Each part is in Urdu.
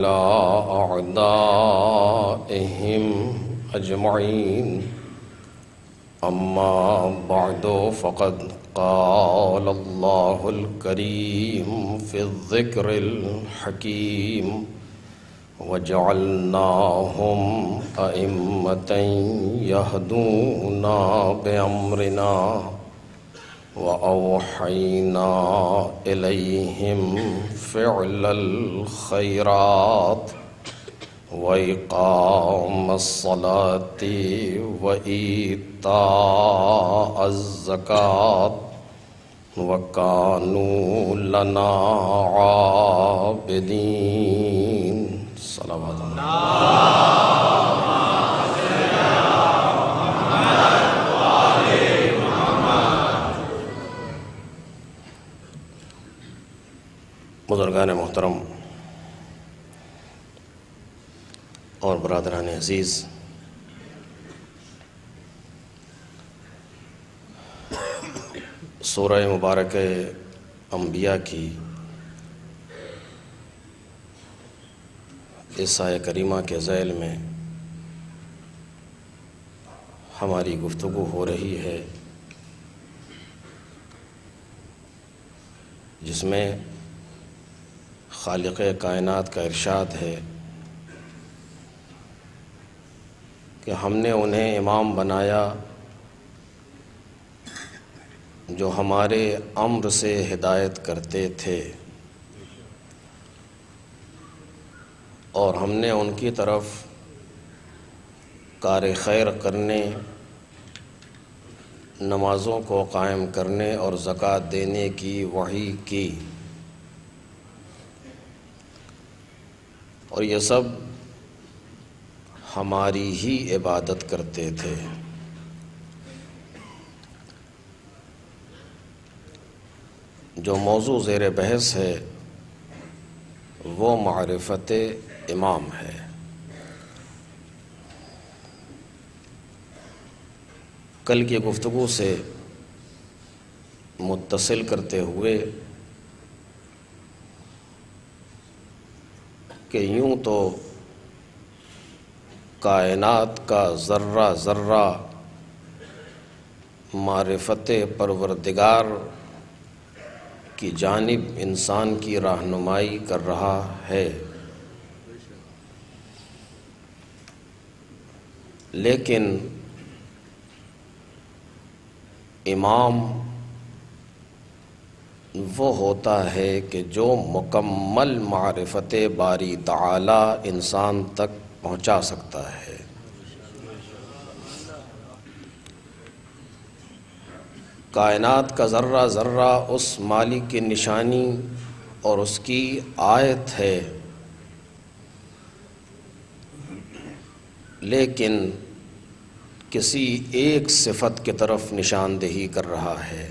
على أعدائهم أجمعين أما بعد فقد قال الله الكريم في الذكر الحكيم وجعلناهم أئمة يهدون بأمرنا وأوحينا إليهم فعل الخيرات وإقام الصلاة وإيتاء الزكاة وكانوا لنا عابدين. صلوات بزرگان محترم اور برادران عزیز، سورہ مبارک انبیاء کی اس آیہ کریمہ کے ذیل میں ہماری گفتگو ہو رہی ہے، جس میں خالق کائنات کا ارشاد ہے کہ ہم نے انہیں امام بنایا جو ہمارے امر سے ہدایت کرتے تھے، اور ہم نے ان کی طرف کار خیر کرنے، نمازوں کو قائم کرنے اور زکوٰۃ دینے کی وحی کی، اور یہ سب ہماری ہی عبادت کرتے تھے۔ جو موضوع زیر بحث ہے وہ معرفت امام ہے۔ کل کی گفتگو سے متصل کرتے ہوئے کہ یوں تو کائنات کا ذرہ ذرہ معرفت پروردگار کی جانب انسان کی رہنمائی کر رہا ہے، لیکن امام وہ ہوتا ہے کہ جو مکمل معرفت باری تعالی انسان تک پہنچا سکتا ہے۔ کائنات کا ذرہ ذرہ اس مالک کی نشانی اور اس کی آیت ہے، لیکن کسی ایک صفت کی طرف نشاندہی کر رہا ہے،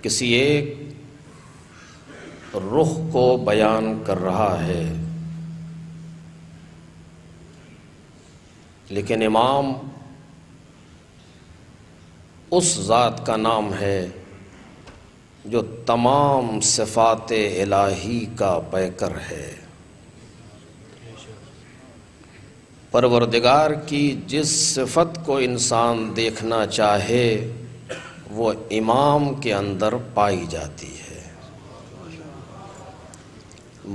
کسی ایک رخ کو بیان کر رہا ہے، لیکن امام اس ذات کا نام ہے جو تمام صفات الہی کا پیکر ہے۔ پروردگار کی جس صفت کو انسان دیکھنا چاہے وہ امام کے اندر پائی جاتی ہے۔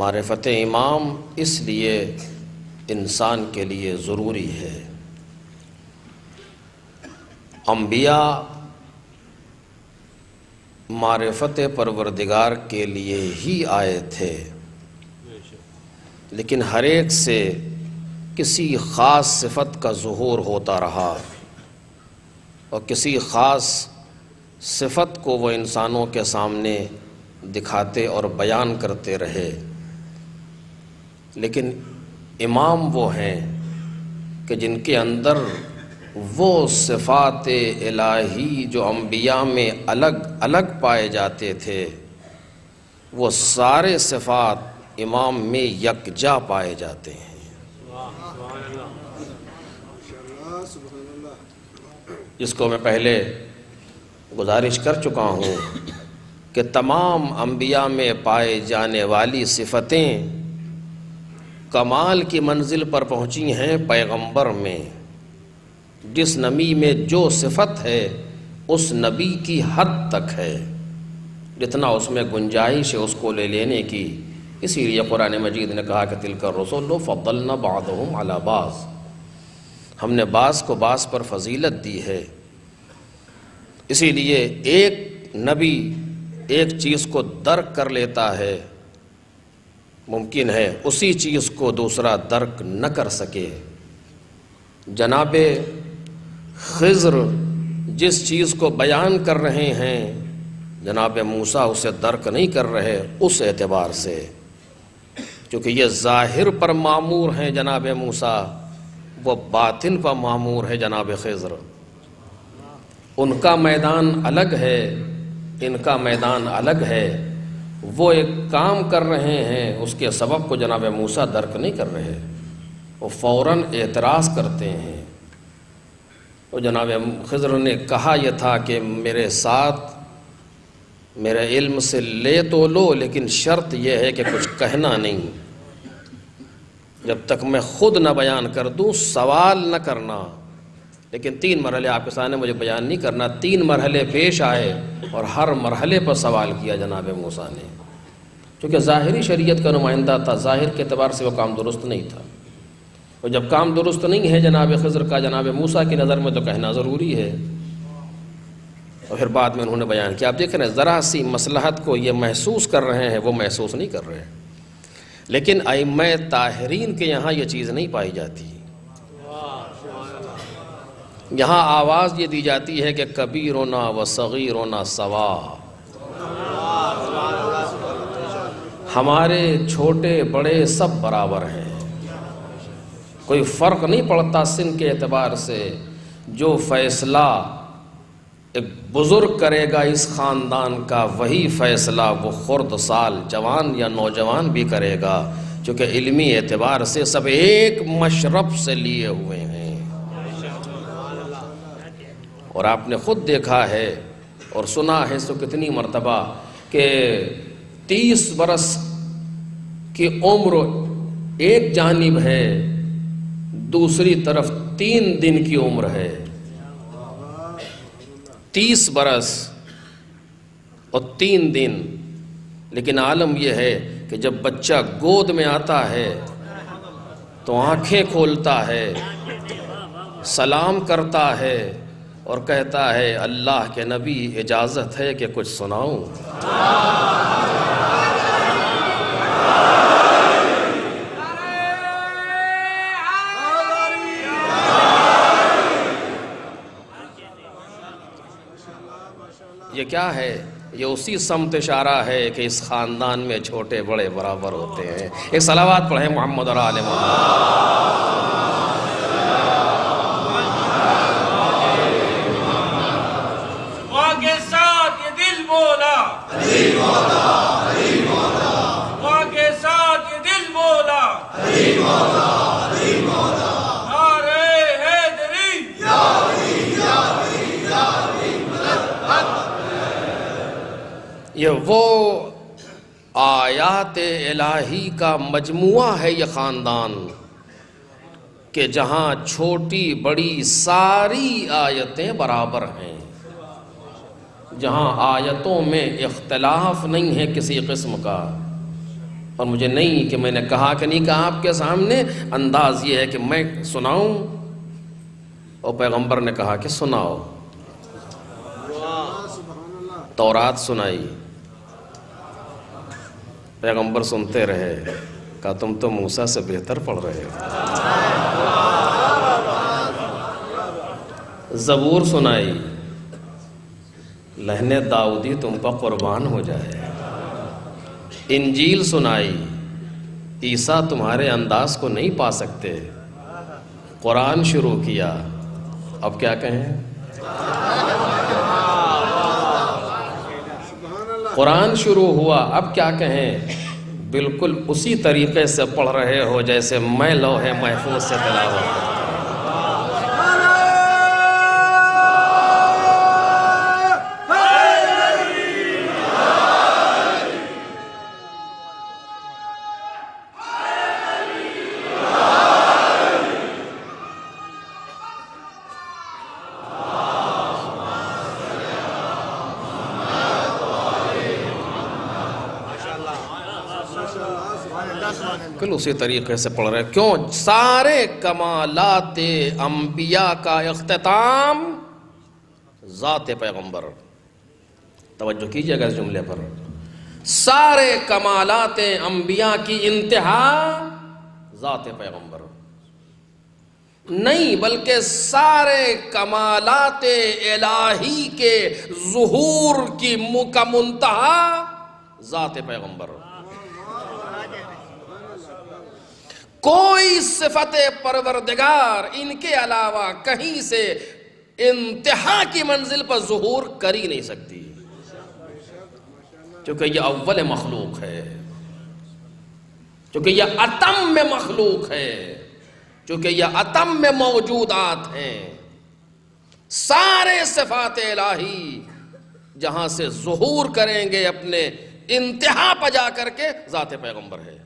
معرفت امام اس لیے انسان کے لیے ضروری ہے۔ انبیاء معرفت پروردگار کے لیے ہی آئے تھے، لیکن ہر ایک سے کسی خاص صفت کا ظہور ہوتا رہا، اور کسی خاص صفت کو وہ انسانوں کے سامنے دکھاتے اور بیان کرتے رہے، لیکن امام وہ ہیں کہ جن کے اندر وہ صفات الہی جو انبیاء میں الگ الگ پائے جاتے تھے، وہ سارے صفات امام میں یکجا پائے جاتے ہیں۔ جس کو میں پہلے گزارش کر چکا ہوں کہ تمام انبیاء میں پائے جانے والی صفتیں کمال کی منزل پر پہنچی ہیں پیغمبر میں. جس نبی میں جو صفت ہے اس نبی کی حد تک ہے، جتنا اس میں گنجائش ہے اس کو لے لینے کی. اسی لیے قرآن مجید نے کہا کہ تلک الرسل فضلنا بعضهم علی بعض، ہم نے بعض کو بعض پر فضیلت دی ہے. اسی لیے ایک نبی ایک چیز کو درک کر لیتا ہے، ممکن ہے اسی چیز کو دوسرا درک نہ کر سکے. جناب خضر جس چیز کو بیان کر رہے ہیں جناب موسیٰ اسے درک نہیں کر رہے، اس اعتبار سے کیونکہ یہ ظاہر پر معمور ہیں جناب موسیٰ، وہ باطن پر معمور ہے جناب خضر. ان کا میدان الگ ہے، ان کا میدان الگ ہے. وہ ایک کام کر رہے ہیں، اس کے سبب کو جناب موسیٰ درک نہیں کر رہے، وہ فوراً اعتراض کرتے ہیں. تو جناب خضر نے کہا یہ تھا کہ میرے ساتھ میرے علم سے لے تو لو، لیکن شرط یہ ہے کہ کچھ کہنا نہیں، جب تک میں خود نہ بیان کر دوں سوال نہ کرنا. لیکن 3 مرحلے آپ کے سامنے مجھے بیان نہیں کرنا. 3 مرحلے پیش آئے اور ہر مرحلے پر سوال کیا جناب موسیٰ نے، کیونکہ ظاہری شریعت کا نمائندہ تھا، ظاہر کے اعتبار سے وہ کام درست نہیں تھا. اور جب کام درست نہیں ہے جناب خضر کا جناب موسیٰ کی نظر میں تو کہنا ضروری ہے. اور پھر بعد میں انہوں نے بیان کیا. آپ دیکھ رہے ہیں ذرا سی مصلحت کو یہ محسوس کر رہے ہیں، وہ محسوس نہیں کر رہے. لیکن ائمہ طاہرین کے یہاں یہ چیز نہیں پائی جاتی. یہاں آواز یہ دی جاتی ہے کہ کبیرنا و صغیرنا سوا، ہمارے چھوٹے بڑے سب برابر ہیں، کوئی فرق نہیں پڑتا سن کے اعتبار سے. جو فیصلہ ایک بزرگ کرے گا اس خاندان کا، وہی فیصلہ وہ خرد سال جوان یا نوجوان بھی کرے گا، کیونکہ علمی اعتبار سے سب ایک مشرب سے لیے ہوئے ہیں. اور آپ نے خود دیکھا ہے اور سنا ہے سو کتنی مرتبہ کہ 30 برس کی عمر ایک جانب ہے، دوسری طرف 3 دن کی عمر ہے. 30 برس اور 3 دن. لیکن عالم یہ ہے کہ جب بچہ گود میں آتا ہے تو آنکھیں کھولتا ہے، سلام کرتا ہے اور کہتا ہے اللہ کے نبی اجازت ہے کہ کچھ سناؤں. یہ کیا ہے؟ یہ اسی سمت اشارہ ہے کہ اس خاندان میں چھوٹے بڑے برابر ہوتے ہیں. ایک صلوات پڑھیں محمد اور آل محمد. ماں کے ساتھ یہ دل بولا، علی مولا، علی مولا. ماں کے ساتھ یہ دل بولا، علی مولا، علی مولا. نعرہ حیدری یا علی یا علی یا علی مدد. یہ وہ آیات الہی کا مجموعہ ہے یہ خاندان کہ جہاں چھوٹی بڑی ساری آیتیں برابر ہیں، جہاں آیتوں میں اختلاف نہیں ہے کسی قسم کا. اور مجھے نہیں کہ میں نے کہا کہ نہیں کہا، آپ کے سامنے انداز یہ ہے کہ میں سناؤں اور پیغمبر نے کہا کہ سناؤ. تورات سنائی، پیغمبر سنتے رہے، کہا تم تو موسیٰ سے بہتر پڑھ رہے ہو. زبور سنائی، لہن داؤدی تم پر قربان ہو جائے. انجیل سنائی، عیسیٰ تمہارے انداز کو نہیں پا سکتے. قرآن شروع کیا، اب کیا کہیں؟ قرآن شروع ہوا، اب کیا کہیں؟ بالکل اسی طریقے سے پڑھ رہے ہو جیسے میں لوح محفوظ سے تلاوت کرتا ہوں. کل اسی طریقے سے پڑھ رہے ہیں. کیوں؟ سارے کمالات انبیاء کا اختتام ذات پیغمبر. توجہ کیجئے گا اس جملے پر. سارے کمالات انبیاء کی انتہا ذات پیغمبر نہیں، بلکہ سارے کمالات الہی کے ظہور کی کا منتہا ذات پیغمبر. کوئی صفت پروردگار ان کے علاوہ کہیں سے انتہا کی منزل پر ظہور کر ہی نہیں سکتی، کیونکہ یہ اول مخلوق ہے، کیونکہ یہ اتم میں مخلوق ہے، کیونکہ یہ اتم میں موجودات ہیں. سارے صفات الہی جہاں سے ظہور کریں گے اپنے انتہا پہ جا کر کے ذات پیغمبر ہے.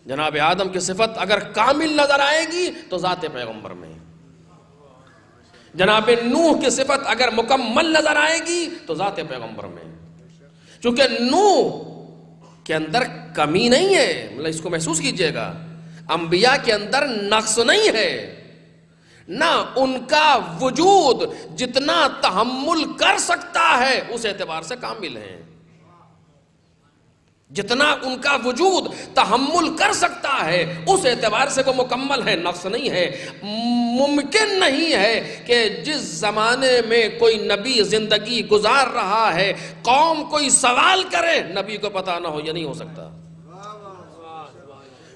جناب آدم کی صفت اگر کامل نظر آئے گی تو ذات پیغمبر میں. جناب نوح کی صفت اگر مکمل نظر آئے گی تو ذات پیغمبر میں. چونکہ نوح کے اندر کمی نہیں ہے، مطلب اس کو محسوس کیجئے گا، انبیاء کے اندر نقص نہیں ہے، نہ ان کا وجود جتنا تحمل کر سکتا ہے اس اعتبار سے کامل ہے. جتنا ان کا وجود تحمل کر سکتا ہے اس اعتبار سے وہ مکمل ہے، نقص نہیں ہے. ممکن نہیں ہے کہ جس زمانے میں کوئی نبی زندگی گزار رہا ہے قوم کوئی سوال کرے نبی کو پتہ نہ ہو، یہ نہیں ہو سکتا.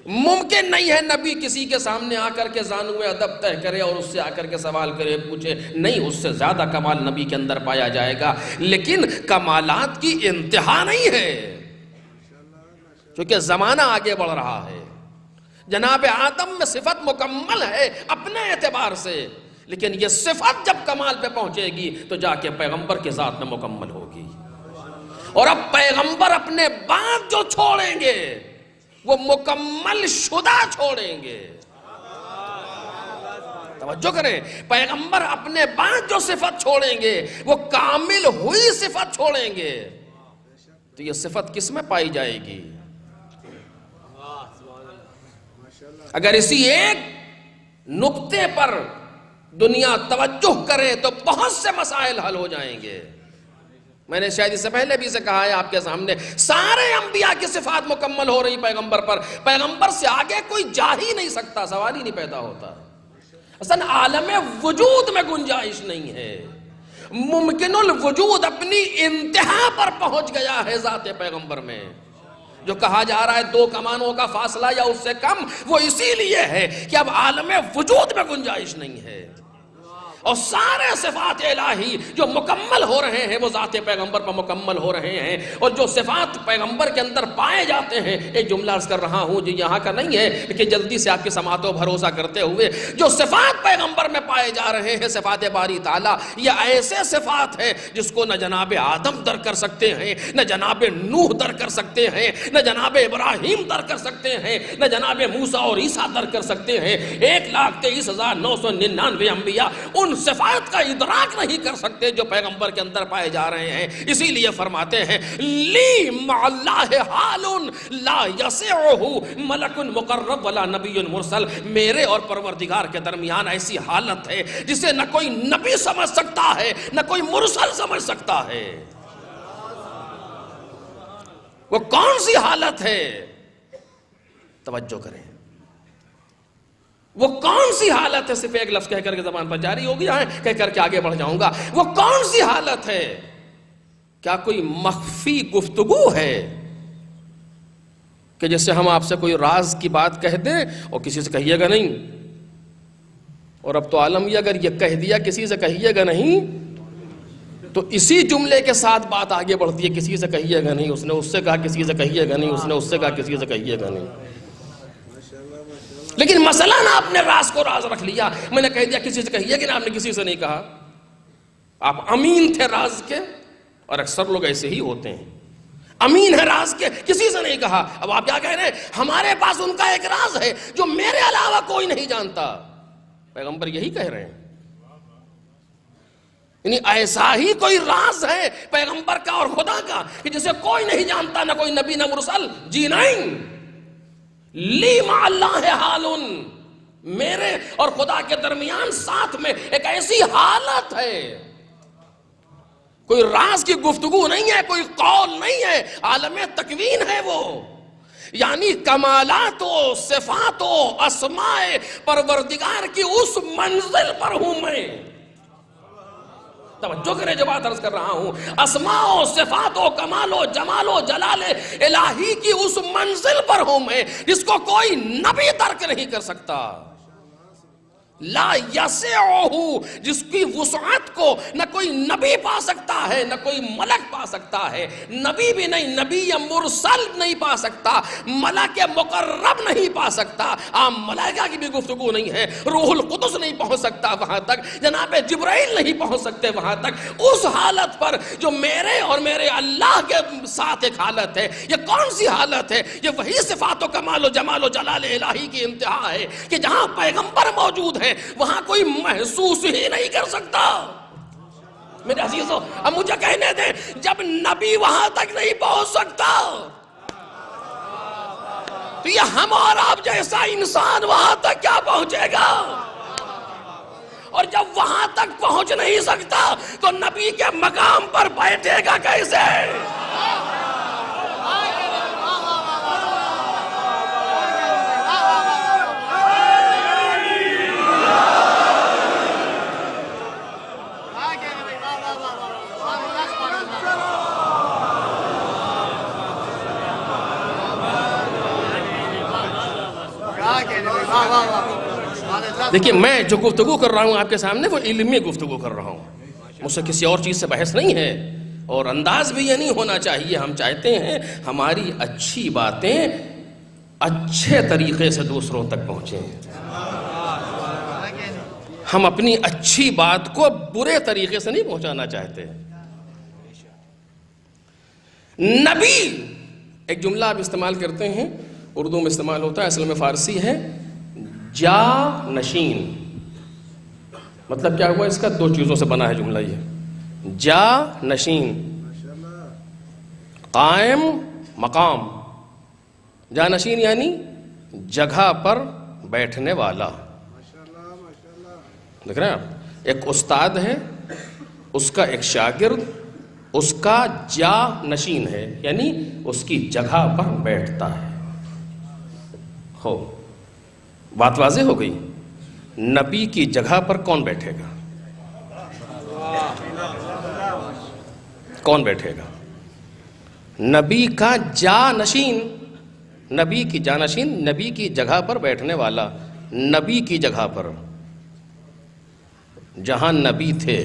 ممکن نہیں ہے نبی کسی کے سامنے آ کر کے زانو ادب طے کرے اور اس سے آ کر کے سوال کرے پوچھے، نہیں، اس سے زیادہ کمال نبی کے اندر پایا جائے گا. لیکن کمالات کی انتہا نہیں ہے، کیونکہ زمانہ آگے بڑھ رہا ہے. جناب آدم میں صفت مکمل ہے اپنے اعتبار سے، لیکن یہ صفت جب کمال پہ پہنچے گی تو جا کے پیغمبر کے ذات میں مکمل ہوگی. اور اب پیغمبر اپنے بعد جو چھوڑیں گے وہ مکمل شدہ چھوڑیں گے. توجہ کریں، پیغمبر اپنے بعد جو صفت چھوڑیں گے وہ کامل ہوئی صفت چھوڑیں گے. تو یہ صفت کس میں پائی جائے گی؟ اگر اسی ایک نقطے پر دنیا توجہ کرے تو بہت سے مسائل حل ہو جائیں گے. میں نے شاید اس سے پہلے بھی اسے کہا ہے آپ کے سامنے، سارے انبیاء کی صفات مکمل ہو رہی پیغمبر پر، پیغمبر سے آگے کوئی جا ہی نہیں سکتا، سوال ہی نہیں پیدا ہوتا. اصلا عالم وجود میں گنجائش نہیں ہے. ممکن الوجود اپنی انتہا پر پہنچ گیا ہے ذات پیغمبر میں. جو کہا جا رہا ہے 2 کمانوں کا فاصلہ یا اس سے کم، وہ اسی لیے ہے کہ اب عالم وجود میں گنجائش نہیں ہے. اور سارے صفات الہی جو مکمل ہو رہے ہیں وہ ذات پیغمبر پر مکمل ہو رہے ہیں. اور جو صفات پیغمبر کے اندر پائے جاتے ہیں، ایک جملہ عرض کر رہا ہوں جو یہاں کا نہیں ہے لیکن جلدی سے آپ کی سماعت و بھروسہ کرتے ہوئے، جو صفات پیغمبر میں پائے جا رہے ہیں صفات باری تعالیٰ، یہ ایسے صفات ہیں جس کو نہ جناب آدم در کر سکتے ہیں، نہ جناب نوح در کر سکتے ہیں، نہ جناب ابراہیم در کر سکتے ہیں، نہ جناب موسیٰ اور عیسیٰ در کر سکتے ہیں. 1,23,999 انبیاء ان صفات کا ادراک نہیں کر سکتے جو پیغمبر کے اندر پائے جا رہے ہیں. اسی لیے فرماتے ہیں لی مع اللہ حال لا یسعہ ملک مقرب ولا نبی مرسل. میرے اور پروردگار کے درمیان ایسی حالت ہے جسے نہ کوئی نبی سمجھ سکتا ہے نہ کوئی مرسل سمجھ سکتا ہے. وہ کون سی حالت ہے؟ توجہ کریں، وہ کون سی حالت ہے؟ صرف ایک لفظ کہہ کر کے زبان پر جاری ہو گیا ہے، کہہ کر کے آگے بڑھ جاؤں گا. وہ کون سی حالت ہے؟ کیا کوئی مخفی گفتگو ہے کہ جیسے ہم آپ سے کوئی راز کی بات کہہ دیں اور کسی سے کہیے گا نہیں؟ اور اب تو عالم یہ اگر یہ کہہ دیا کسی سے کہیے گا نہیں تو اسی جملے کے ساتھ بات آگے بڑھتی ہے، کسی سے کہیے گا نہیں، اس نے اس سے کہا کسی سے کہیے گا نہیں، اس نے اس سے کہا کسی سے کہیے گا نہیں. لیکن مثلا آپ نے راز کو راز رکھ لیا، میں نے کہہ دیا کسی سے کہیے کہ آپ نے کسی سے نہیں کہا. آپ امین تھے راز کے، اور اکثر لوگ ایسے ہی ہوتے ہیں، امین ہے راز کے، کسی سے نہیں کہا. اب آپ کیا کہہ رہے ہیں؟ ہمارے پاس ان کا ایک راز ہے جو میرے علاوہ کوئی نہیں جانتا. پیغمبر یہی کہہ رہے ہیں. یعنی ایسا ہی کوئی راز ہے پیغمبر کا اور خدا کا کہ جسے کوئی نہیں جانتا، نہ کوئی نبی نہ مرسل. جی نہیں، لی مع اللہ حالن، میرے اور خدا کے درمیان ساتھ میں ایک ایسی حالت ہے. کوئی راز کی گفتگو نہیں ہے، کوئی قول نہیں ہے، عالم تکوین ہے وہ. یعنی کمالات و صفات و اسماء پروردگار کی اس منزل پر ہوں میں. توجہ کریں جو بات عرض کر رہا ہوں، اسماء و صفات و کمال و جمال و جلال الہی کی اس منزل پر ہوں میں جس کو کوئی نبی درک نہیں کر سکتا. لا یسعہ، جس کی وسعت کو نہ کوئی نبی پا سکتا ہے نہ کوئی ملک پا سکتا ہے. نبی بھی نہیں، نبی یا مرسل نہیں پا سکتا، ملک مقرب نہیں پا سکتا، عام ملائکہ کی بھی گفتگو نہیں ہے، روح القدس نہیں پہنچ سکتا وہاں تک، جناب جبرائیل نہیں پہنچ سکتے وہاں تک. اس حالت پر جو میرے اور میرے اللہ کے ساتھ ایک حالت ہے، یہ کون سی حالت ہے؟ یہ وہی صفات و کمال و جمال و جلال الہی کی انتہا ہے کہ جہاں پیغمبر موجود ہے وہاں کوئی محسوس ہی نہیں کر سکتا. میرے عزیزو، اب مجھے کہنے دیں، جب نبی وہاں تک نہیں پہنچ سکتا تو یہ ہم اور آپ جیسا انسان وہاں تک کیا پہنچے گا؟ اور جب وہاں تک پہنچ نہیں سکتا تو نبی کے مقام پر بیٹھے گا کیسے؟ دیکھیے، میں جو گفتگو کر رہا ہوں آپ کے سامنے وہ علمی گفتگو کر رہا ہوں، مجھ سے کسی اور چیز سے بحث نہیں ہے، اور انداز بھی یہ نہیں ہونا چاہیے. ہم چاہتے ہیں ہماری اچھی باتیں اچھے طریقے سے دوسروں تک پہنچیں. ہم اپنی اچھی بات کو برے طریقے سے نہیں پہنچانا چاہتے. نبی ایک جملہ آپ استعمال کرتے ہیں، اردو میں استعمال ہوتا ہے، اصل میں فارسی ہے جا نشین. مطلب کیا ہوا اس کا؟ دو چیزوں سے بنا ہے جملہ یہ. جا نشین، قائم مقام. جا نشین یعنی جگہ پر بیٹھنے والا. دیکھ رہے ہیں آپ، ایک استاد ہے، اس کا ایک شاگرد اس کا جا نشین ہے، یعنی اس کی جگہ پر بیٹھتا ہے. ہو بات واضح ہو گئی. نبی کی جگہ پر کون بیٹھے گا؟ کون بیٹھے گا؟ نبی کا جا نشین، نبی کی جانشین، نبی کی جگہ پر بیٹھنے والا. نبی کی جگہ پر، جہاں نبی تھے.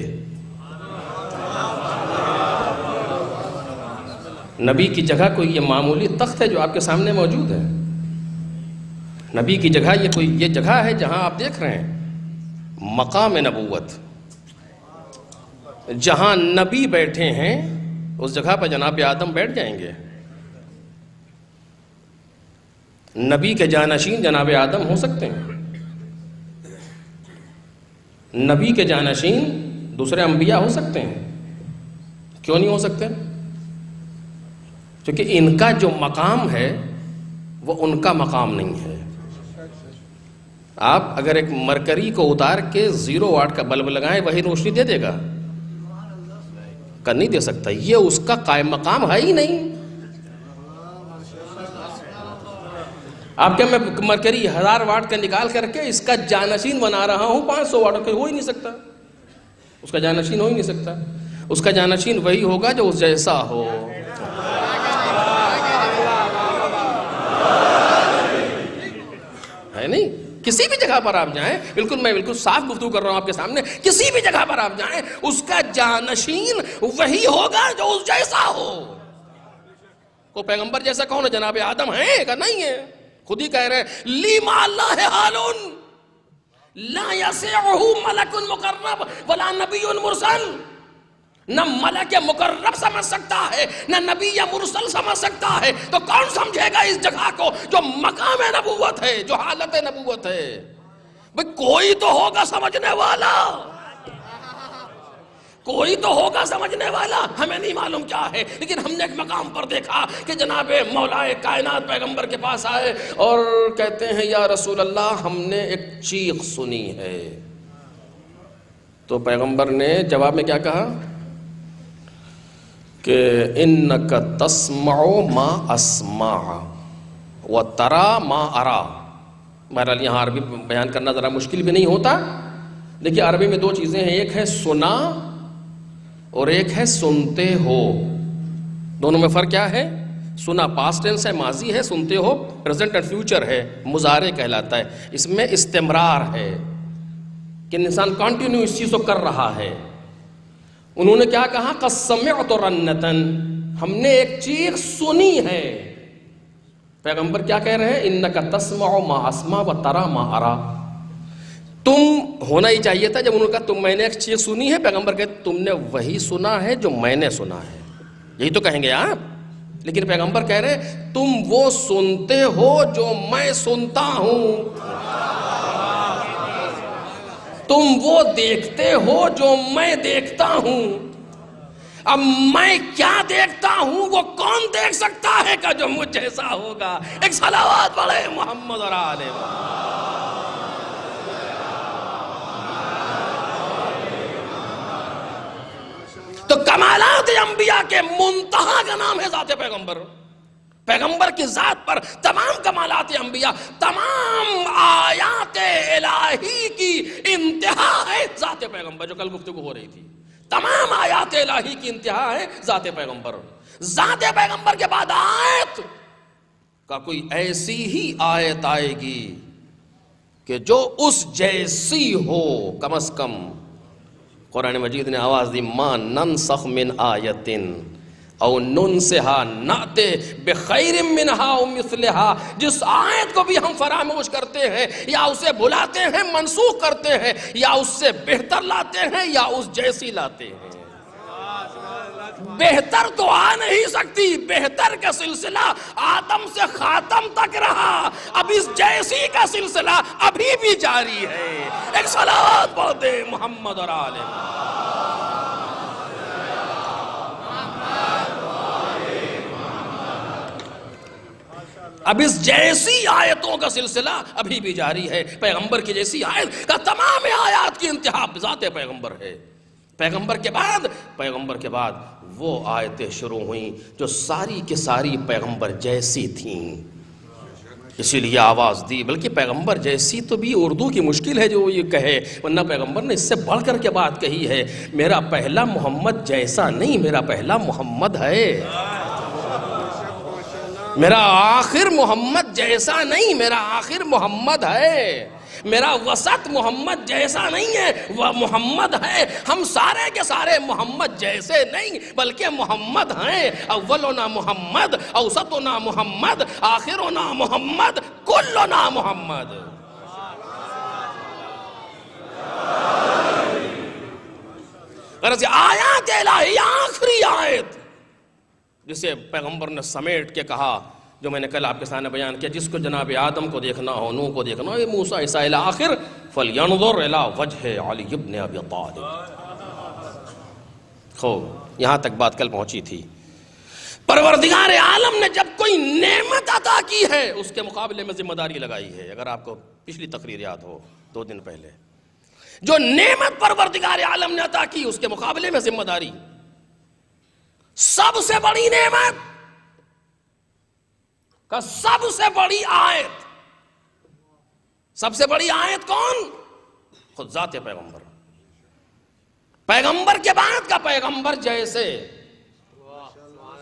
نبی کی جگہ کوئی یہ معمولی تخت ہے جو آپ کے سامنے موجود ہے. نبی کی جگہ یہ جگہ ہے جہاں آپ دیکھ رہے ہیں مقام نبوت. جہاں نبی بیٹھے ہیں اس جگہ پر جناب آدم بیٹھ جائیں گے. نبی کے جانشین جناب آدم ہو سکتے ہیں. نبی کے جانشین دوسرے انبیاء ہو سکتے ہیں. کیوں نہیں ہو سکتے؟ کیونکہ ان کا جو مقام ہے وہ ان کا مقام نہیں ہے. آپ اگر ایک مرکری کو اتار کے 0 واٹ کا بلب لگائیں وہی روشنی دے دے گا؟ نہیں دے سکتا. یہ اس کا قائم مقام ہے ہی نہیں. آپ کیا میں مرکری 1000 واٹ کا نکال کر کے اس کا جانشین بنا رہا ہوں 500 واٹ کا؟ ہو ہی نہیں سکتا. اس کا جانشین ہو ہی نہیں سکتا. اس کا جانشین وہی ہوگا جو اس جیسا ہو. ہے نہیں؟ کسی بھی جگہ پر آپ جائیں، میں بالکل صاف گفتگو کر رہا ہوں آپ کے سامنے، کسی بھی جگہ پر آپ جائیں اس کا جانشین وہی ہوگا جو اس جیسا ہو. کو پیغمبر جیسا کون ہے؟ جناب آدم ہے کہ نہیں ہے؟ خود ہی کہہ رہے ہیں لی مع اللہ حالن لا یسعہ ملک مقرب ولا نبی مرسل. نہ ملک مقرب سمجھ سکتا ہے نہ نبی یا مرسل سمجھ سکتا ہے. تو کون سمجھے گا اس جگہ کو جو مقام نبوت ہے، جو حالت نبوت ہے؟ بھئی کوئی تو ہوگا سمجھنے والا. کوئی تو ہوگا سمجھنے والا، ہمیں نہیں معلوم کیا ہے، لیکن ہم نے ایک مقام پر دیکھا کہ جناب مولائے کائنات پیغمبر کے پاس آئے اور کہتے ہیں یا رسول اللہ ہم نے ایک چیخ سنی ہے. تو پیغمبر نے جواب میں کیا کہا کہ انک تسمع ما اسمع وترى ما ارى. بہرحال یہاں عربی بیان کرنا ذرا مشکل بھی نہیں ہوتا. دیکھیے عربی میں دو چیزیں ہیں، ایک ہے سنا اور ایک ہے سنتے ہو. دونوں میں فرق کیا ہے؟ سنا پاسٹ ٹینس ہے، ماضی ہے، سنتے ہو پریزنٹ اینڈ فیوچر ہے، مضارع کہلاتا ہے. اس میں استمرار ہے کہ انسان کنٹینیو اس چیز کو کر رہا ہے. انہوں نے کیا کہا؟ قد سمعت رنتن، ہم نے ایک چیخ سنی ہے. پیغمبر کیا کہہ رہے ہیں؟ انک تسمع ما اسمع وترى ما ارى. تم ہونا ہی چاہیے تھا جب انہوں نے کہا تم میں نے ایک چیز سنی ہے، پیغمبر کہتے تم نے وہی سنا ہے جو میں نے سنا ہے. یہی تو کہیں گے آپ. لیکن پیغمبر کہہ رہے ہیں تم وہ سنتے ہو جو میں سنتا ہوں، تم وہ دیکھتے ہو جو میں دیکھتا ہوں. اب میں کیا دیکھتا ہوں وہ کون دیکھ سکتا ہے کہ جو مجھ جیسا ہوگا. ایک صلوات پڑھے محمد اور آل محمد. تو کمالات انبیاء کے منتہا کا نام ہے ذات پیغمبر. پیغمبر کی ذات پر تمام کمالات انبیاء، تمام آیات الہی کی انتہا ہے ذات پیغمبر. جو کل گفتگو ہو رہی تھی، تمام آیات الہی کی انتہا ہے ذات پیغمبر. ذات پیغمبر کے بعد آیت کا کوئی ایسی ہی آیت آئے گی کہ جو اس جیسی ہو. کم از کم قرآن مجید نے آواز دی ما ننسخ من آیت او ننسہا نأتے بخیر منہا او مثلہا. جس آیت کو بھی ہم فراموش کرتے ہیں یا اسے بھلاتے ہیں، منسوخ کرتے ہیں، یا اس سے بہتر لاتے ہیں یا اس جیسی لاتے ہیں. بہتر تو آ نہیں سکتی، بہتر کا سلسلہ آدم سے خاتم تک رہا، اب اس جیسی کا سلسلہ ابھی بھی جاری ہے. ایک صلوات پڑھ دے محمد اور آل محمد. اب اس جیسی آیتوں کا سلسلہ ابھی بھی جاری ہے. پیغمبر کی جیسی آیت کا تمام آیات کی انتہا ذات پیغمبر ہے. پیغمبر کے بعد وہ آیتیں شروع ہوئیں جو ساری کی ساری پیغمبر جیسی تھیں. اسی لیے آواز دی. بلکہ پیغمبر جیسی تو بھی اردو کی مشکل ہے جو یہ کہے، ورنہ پیغمبر نے اس سے بڑھ کر کے بات کہی ہے. میرا پہلا محمد جیسا نہیں، میرا پہلا محمد ہے. میرا آخر محمد جیسا نہیں، میرا آخر محمد ہے. میرا وسط محمد جیسا نہیں ہے، وہ محمد ہے. ہم سارے کے سارے محمد جیسے نہیں بلکہ محمد ہیں. اولنا محمد، اوسطنا محمد، آخرنا محمد، کلنا محمد. غرض آیات الہی آخری آیت جسے پیغمبر نے سمیٹ کے کہا، جو میں نے کل آپ کے سامنے بیان کیا، جس کو جناب آدم کو دیکھنا ہو، نوح کو دیکھنا ہو، موسیٰ عیسیٰ الی آخر فَلْيَنْظُرْ إِلَىٰ وَجْهِ عَلِيِّ بْنِ أَبِي طَالِبٍ. خوب یہاں تک بات کل پہنچی تھی. پروردگار عالم نے جب کوئی نعمت عطا کی ہے اس کے مقابلے میں ذمہ داری لگائی ہے. اگر آپ کو پچھلی تقریر یاد ہو 2 دن پہلے، جو نعمت پروردگار عالم نے عطا کی اس کے مقابلے میں ذمہ داری. سب سے بڑی نعمت کا سب سے بڑی آیت، سب سے بڑی آیت کون؟ خود ذات پیغمبر. پیغمبر کے بعد کا پیغمبر جیسے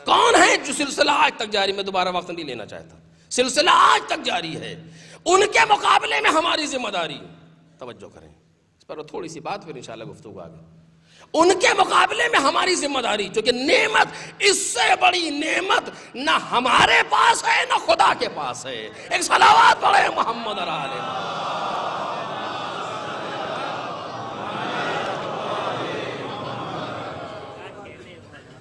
کون ہے جو سلسلہ آج تک جاری، میں دوبارہ وقت نہیں لینا چاہتا، سلسلہ آج تک جاری ہے. ان کے مقابلے میں ہماری ذمہ داری، توجہ کریں اس پر تھوڑی سی بات، پھر انشاءاللہ گفتگو آگے. ان کے مقابلے میں ہماری ذمہ داری، چونکہ نعمت اس سے بڑی نعمت نہ ہمارے پاس ہے نہ خدا کے پاس ہے. ایک صلوات پڑھے محمد اور آل محمد.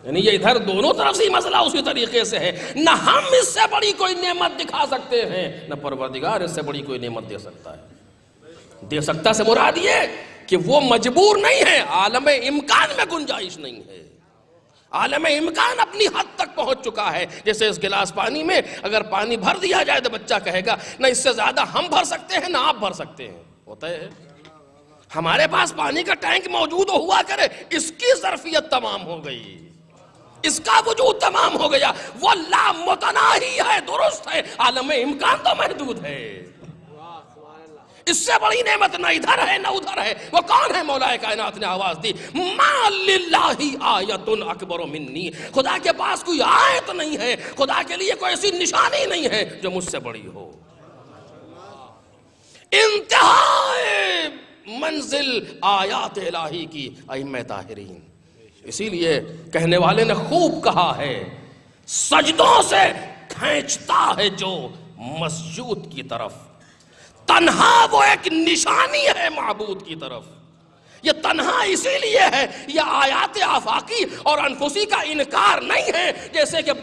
یعنی یہ ادھر دونوں طرف سے مسئلہ اسی طریقے سے ہے. نہ ہم اس سے بڑی کوئی نعمت دکھا سکتے ہیں، نہ پروردگار اس سے بڑی کوئی نعمت دے سکتا ہے. دے سکتا سے مراد یہ کہ وہ مجبور نہیں ہے، عالم امکان میں گنجائش نہیں ہے، عالم امکان اپنی حد تک پہنچ چکا ہے۔ جیسے اس گلاس پانی میں اگر پانی بھر دیا جائے تو بچہ کہے گا نہ اس سے زیادہ ہم بھر سکتے ہیں نہ آپ بھر سکتے ہیں، ہوتا ہے۔ ہمارے پاس پانی کا ٹینک موجود ہوا کرے، اس کی ظرفیت تمام ہو گئی، اس کا وجود تمام ہو گیا، وہ لامتناہی ہے، درست ہے، عالم امکان تو محدود ہے۔ اس سے بڑی نعمت نہ ادھر ہے نہ ادھر ہے۔ وہ کون ہے؟ مولا کائنات نے آواز دی، ما للہ آیت اکبر منی، خدا کے پاس کوئی آیت نہیں ہے، خدا کے لیے کوئی ایسی نشانی نہیں ہے جو مجھ سے بڑی ہو۔ انتہائی منزل آیات الہی کی ائمہ طاہرین، اسی لیے کہنے والے نے خوب کہا ہے، سجدوں سے کھینچتا ہے جو مسجود کی طرف، تنہا وہ ایک نشانی ہے معبود کی طرف۔ یہ تنہا اسی لیے ہے، یہ آیات آفاقی اور انفسی کا انکار نہیں ہے، جیسے کہ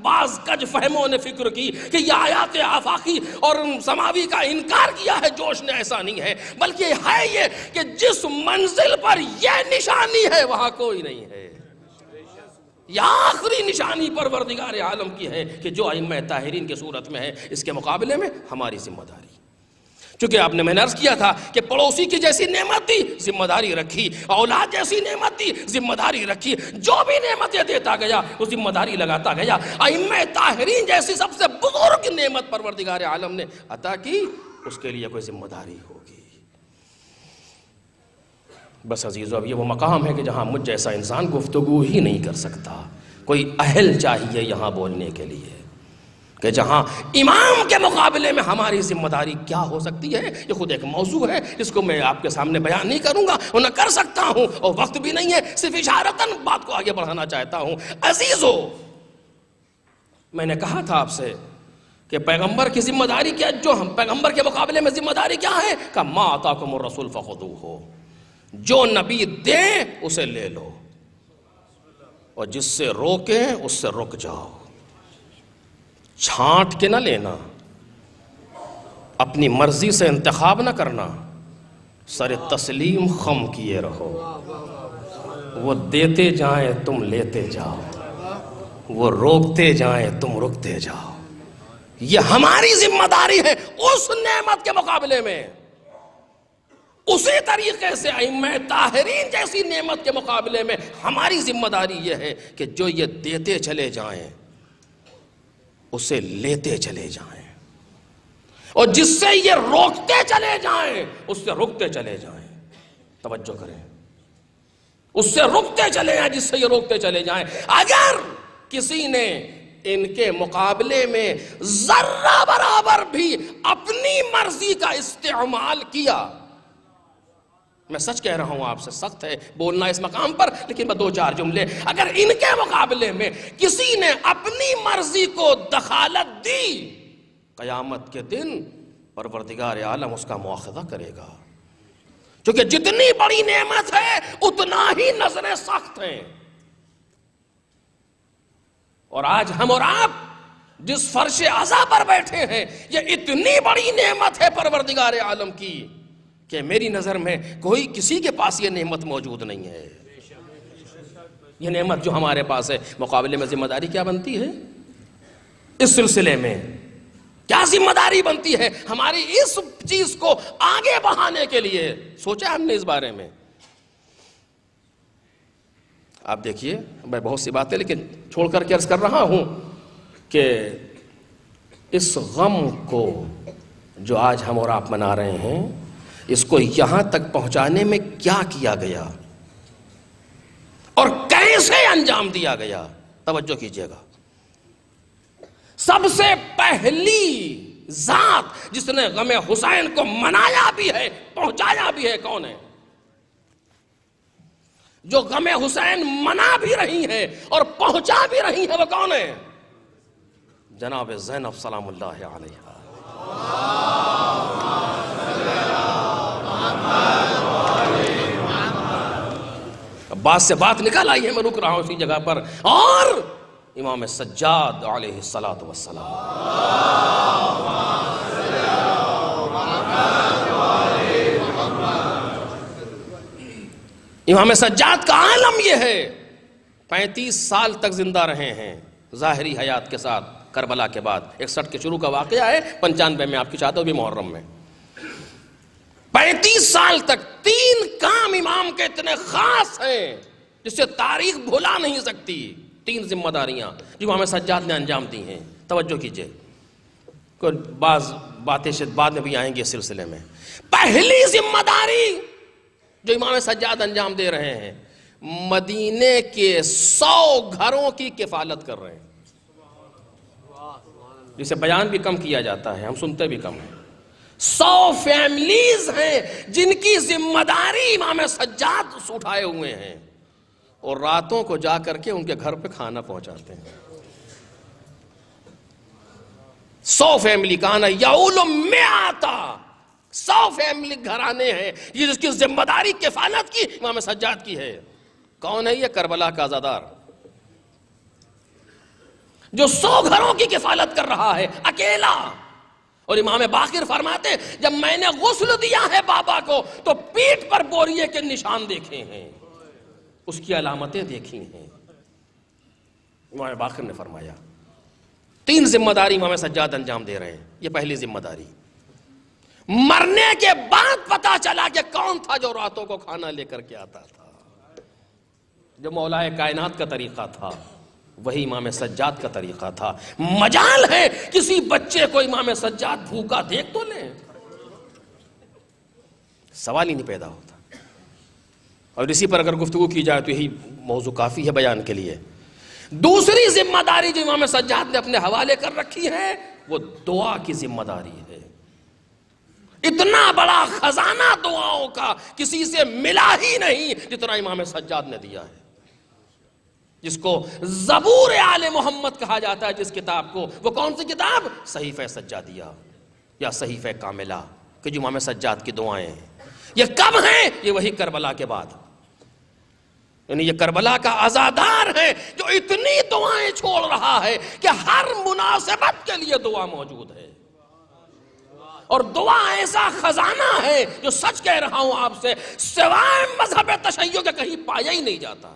بعض کج فہموں نے فکر کی کہ یہ آیات آفاقی اور سماوی کا انکار کیا ہے جوش نے، ایسا نہیں ہے، بلکہ ہے یہ کہ جس منزل پر یہ نشانی ہے وہاں کوئی نہیں ہے۔ یہ آخری نشانی پروردگار عالم کی ہے کہ جو ائمہ طاہرین کی صورت میں ہے، اس کے مقابلے میں ہماری ذمہ داری، چونکہ آپ نے میں نے عرض کیا تھا کہ پڑوسی کی جیسی نعمت دی ذمہ داری رکھی، اولاد جیسی نعمت دی ذمہ داری رکھی، جو بھی نعمتیں دیتا گیا وہ ذمہ داری لگاتا گیا۔ ائمہ طاہرین جیسی سب سے بزرگ نعمت پروردگار عالم نے عطا کی، اس کے لیے کوئی ذمہ داری ہوگی۔ بس عزیزو، اب یہ وہ مقام ہے کہ جہاں مجھ جیسا انسان گفتگو ہی نہیں کر سکتا، کوئی اہل چاہیے یہاں بولنے کے لیے، کہ جہاں امام کے مقابلے میں ہماری ذمہ داری کیا ہو سکتی ہے۔ یہ خود ایک موضوع ہے جس کو میں آپ کے سامنے بیان نہیں کروں گا اور نہ کر سکتا ہوں، اور وقت بھی نہیں ہے، صرف اشارتاً بات کو آگے بڑھانا چاہتا ہوں۔ عزیزو، میں نے کہا تھا آپ سے کہ پیغمبر کی ذمہ داری کیا، جو ہم پیغمبر کے مقابلے میں ذمہ داری کیا ہے، کہ ما آتاکم الرسول فخذوہ، جو نبی دے اسے لے لو، اور جس سے روکیں اس سے رک جاؤ، چھانٹ کے نہ لینا، اپنی مرضی سے انتخاب نہ کرنا، سر تسلیم خم کیے رہو، وہ دیتے جائیں تم لیتے جاؤ، وہ روکتے جائیں تم رکتے جاؤ۔ یہ ہماری ذمہ داری ہے اس نعمت کے مقابلے میں۔ اسی طریقے سے ائمہ طاہرین جیسی نعمت کے مقابلے میں ہماری ذمہ داری یہ ہے کہ جو یہ دیتے چلے جائیں اسے لیتے چلے جائیں، اور جس سے یہ روکتے چلے جائیں اس سے رکتے چلے جائیں۔ توجہ کریں، اس سے رکتے چلے جائیں جس سے یہ روکتے چلے جائیں۔ اگر کسی نے ان کے مقابلے میں ذرہ برابر بھی اپنی مرضی کا استعمال کیا، میں سچ کہہ رہا ہوں آپ سے، سخت ہے بولنا اس مقام پر، لیکن میں دو چار جملے، اگر ان کے مقابلے میں کسی نے اپنی مرضی کو دخالت دی، قیامت کے دن پروردگار عالم اس کا مواخذہ کرے گا، کیونکہ جتنی بڑی نعمت ہے اتنا ہی نظریں سخت ہیں۔ اور آج ہم اور آپ جس فرش عزا پر بیٹھے ہیں، یہ اتنی بڑی نعمت ہے پروردگار عالم کی کہ میری نظر میں کوئی کسی کے پاس یہ نعمت موجود نہیں ہے۔ یہ نعمت جو ہمارے پاس ہے، مقابلے میں ذمہ داری کیا بنتی ہے؟ اس سلسلے میں کیا ذمہ داری بنتی ہے ہماری اس چیز کو آگے بڑھانے کے لیے؟ سوچا ہم نے اس بارے میں؟ آپ دیکھیے، میں بہت سی باتیں لیکن چھوڑ کر کے عرض کر رہا ہوں کہ اس غم کو جو آج ہم اور آپ منا رہے ہیں، اس کو یہاں تک پہنچانے میں کیا کیا گیا اور کیسے انجام دیا گیا؟ توجہ کیجئے گا۔ سب سے پہلی ذات جس نے غم حسین کو منایا بھی ہے، پہنچایا بھی ہے، کون ہے؟ جو غم حسین منا بھی رہی ہے اور پہنچا بھی رہی ہے، وہ کون ہے؟ جناب زینب سلام اللہ علیہا۔ بات سے بات نکال آئی ہے، میں رک رہا ہوں اسی جگہ پر، اور امام سجاد علیہ الصلاۃ والسلام، امام سجاد کا عالم یہ ہے، 35 سال تک زندہ رہے ہیں ظاہری حیات کے ساتھ کربلا کے بعد۔ 61 کے شروع کا واقعہ ہے، 95 میں آپ کی شہادت بھی محرم میں۔ 35 سال تک 3 کام امام کے اتنے خاص ہیں جس سے تاریخ بھلا نہیں سکتی، 3 ذمہ داریاں جو امام سجاد نے انجام دی ہیں۔ توجہ کیجئے، کوئی بعض باتیں بعد میں بھی آئیں گے اس سلسلے میں۔ پہلی ذمہ داری جو امام سجاد انجام دے رہے ہیں، مدینے کے 100 گھروں کی کفالت کر رہے ہیں، جسے بیان بھی کم کیا جاتا ہے، ہم سنتے بھی کم ہیں۔ 100 فیملیز ہیں جن کی ذمہ داری امام سجاد اٹھائے ہوئے ہیں، اور راتوں کو جا کر کے ان کے گھر پہ کھانا پہنچاتے ہیں۔ 100 فیملی کا آنا یعول مئاتا، 100 فیملی گھرانے ہیں یہ جس کی ذمہ داری کفالت کی امام سجاد کی ہے۔ کون ہے یہ؟ کربلا کا عزادار جو 100 گھروں کی کفالت کر رہا ہے اکیلا۔ اور امام باقر فرماتے جب میں نے غسل دیا ہے بابا کو تو پیٹھ پر بوریے کے نشان دیکھے ہیں، اس کی علامتیں دیکھی ہیں۔ امام باقر نے فرمایا 3 ذمہ داری امام سجاد انجام دے رہے ہیں۔ یہ پہلی ذمہ داری۔ مرنے کے بعد پتا چلا کہ کون تھا جو راتوں کو کھانا لے کر کے آتا تھا، جو مولائے کائنات کا طریقہ تھا، وہی امام سجاد کا طریقہ تھا۔ مجال ہے کسی بچے کو امام سجاد بھوکا دیکھ تو لیں، سوال ہی نہیں پیدا ہوتا۔ اور اسی پر اگر گفتگو کی جائے تو یہی موضوع کافی ہے بیان کے لیے۔ دوسری ذمہ داری جو امام سجاد نے اپنے حوالے کر رکھی ہے وہ دعا کی ذمہ داری ہے۔ اتنا بڑا خزانہ دعاؤں کا کسی سے ملا ہی نہیں جتنا امام سجاد نے دیا ہے، جس کو زبور آل محمد کہا جاتا ہے، جس کتاب کو، وہ کون سی کتاب؟ صحیفہ سجادیہ یا صحیفہ کاملہ، کہ جو امام سجاد کی دعائیں ہیں۔ یہ کب ہیں؟ یہ وہی کربلا کے بعد، یعنی یہ کربلا کا عزادار ہے جو اتنی دعائیں چھوڑ رہا ہے کہ ہر مناسبت کے لیے دعا موجود ہے۔ اور دعا ایسا خزانہ ہے جو سچ کہہ رہا ہوں آپ سے، سوائے مذہب تشیع کے کہیں پایا ہی نہیں جاتا۔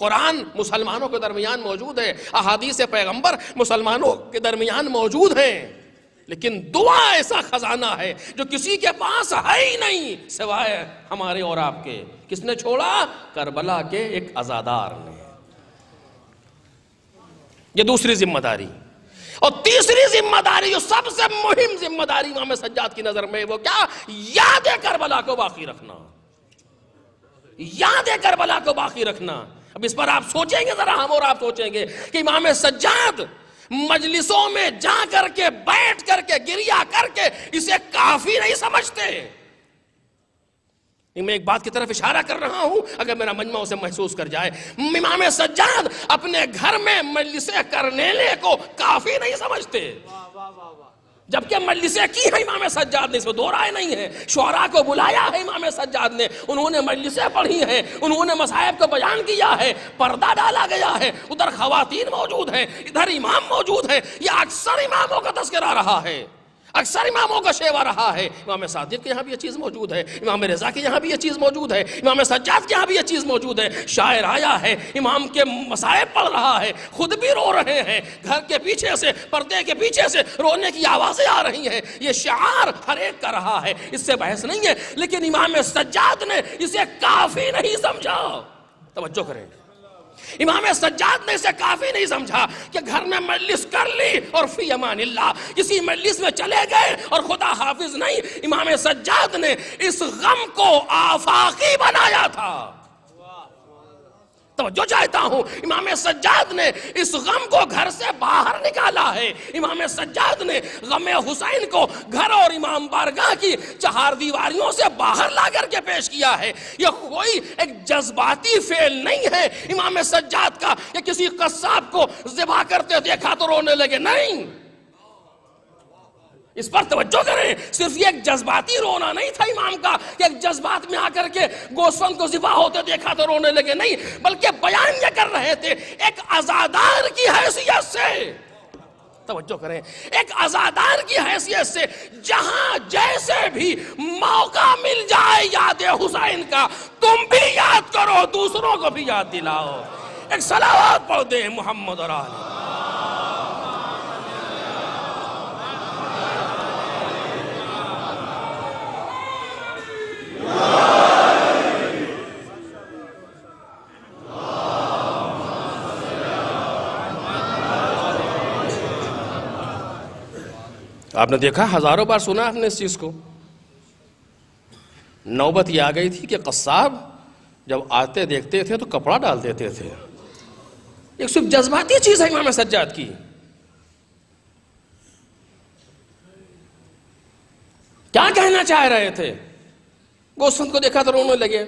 قرآن مسلمانوں کے درمیان موجود ہے، احادیث پیغمبر مسلمانوں کے درمیان موجود ہیں، لیکن دعا ایسا خزانہ ہے جو کسی کے پاس ہے ہی نہیں سوائے ہمارے اور آپ کے۔ کس نے چھوڑا؟ کربلا کے ایک عزادار نے۔ یہ دوسری ذمہ داری۔ اور تیسری ذمہ داری جو سب سے مہم ذمہ داری امام سجاد کی نظر میں، وہ کیا؟ یاد کربلا کو باقی رکھنا، یاد کربلا کو باقی رکھنا۔ اب اس پر آپ سوچیں گے ذرا، ہم اور آپ سوچیں گے کہ امام سجاد مجلسوں میں جا کر کے بیٹھ کر کے گریہ کر کے اسے کافی نہیں سمجھتے۔ میں ایک بات کی طرف اشارہ کر رہا ہوں، اگر میرا مجمع اسے محسوس کر جائے، امام سجاد اپنے گھر میں مجلسیں کرنے کو کافی نہیں سمجھتے، جبکہ مجلسیں کی ہیں امام سجاد نے، اس میں دو رائے نہیں ہے۔ شعراء کو بلایا ہے امام سجاد نے، انہوں نے مجلسیں پڑھی ہیں، انہوں نے مصائب کو بیان کیا ہے، پردہ ڈالا گیا ہے، ادھر خواتین موجود ہیں، ادھر امام موجود ہیں۔ یہ اکثر اماموں کا تذکرہ رہا ہے، اکثر اماموں کا شیوا رہا ہے۔ امام صادق کے یہاں بھی یہ چیز موجود ہے، امام رضا کے یہاں بھی یہ چیز موجود ہے، امام سجاد کے یہاں بھی یہ چیز موجود ہے۔ شاعر آیا ہے، امام کے مصائب پڑھ رہا ہے، خود بھی رو رہے ہیں، گھر کے پیچھے سے، پردے کے پیچھے سے رونے کی آوازیں آ رہی ہیں۔ یہ شعار ہر ایک کا رہا ہے، اس سے بحث نہیں ہے، لیکن امام سجاد نے اسے کافی نہیں سمجھا۔ توجہ کریں، امام سجاد نے اسے کافی نہیں سمجھا کہ گھر میں مجلس کر لی اور فی امان اللہ، کسی مجلس میں چلے گئے اور خدا حافظ نہیں۔ امام سجاد نے اس غم کو آفاقی بنایا تھا۔ توجہ چاہتا ہوں، امام سجاد نے اس غم کو گھر سے باہر نکالا ہے۔ امام سجاد نے غم حسین کو گھر اور امام بارگاہ کی 4 دیواریوں سے باہر لا کر کے پیش کیا ہے۔ یہ کوئی ایک جذباتی فعل نہیں ہے امام سجاد کا کہ کسی قصاب کو ذبح کرتے دیکھا تو رونے لگے، نہیں، اس پر توجہ کریں۔ صرف یہ ایک جذباتی رونا نہیں تھا امام کا کہ ایک جذبات میں آ کر کے گوسفند کو ذبح ہوتے دیکھا تو رونے لگے، نہیں، بلکہ بیان یہ کر رہے تھے ایک عزادار کی حیثیت سے توجہ کریں، ایک عزادار کی حیثیت سے جہاں جیسے بھی موقع مل جائے یاد حسین کا تم بھی یاد کرو، دوسروں کو بھی یاد دلاؤ. ایک صلوات پڑھ دیں محمد اور آل. آپ نے دیکھا، ہزاروں بار سنا آپ نے اس چیز کو. نوبت یہ آ گئی تھی کہ قصاب جب آتے دیکھتے تھے تو کپڑا ڈال دیتے تھے. ایک صرف جذباتی چیز ہے امام سجاد کی. کیا کہنا چاہ رہے تھے؟ گوسفند کو دیکھا تو رونے لگے.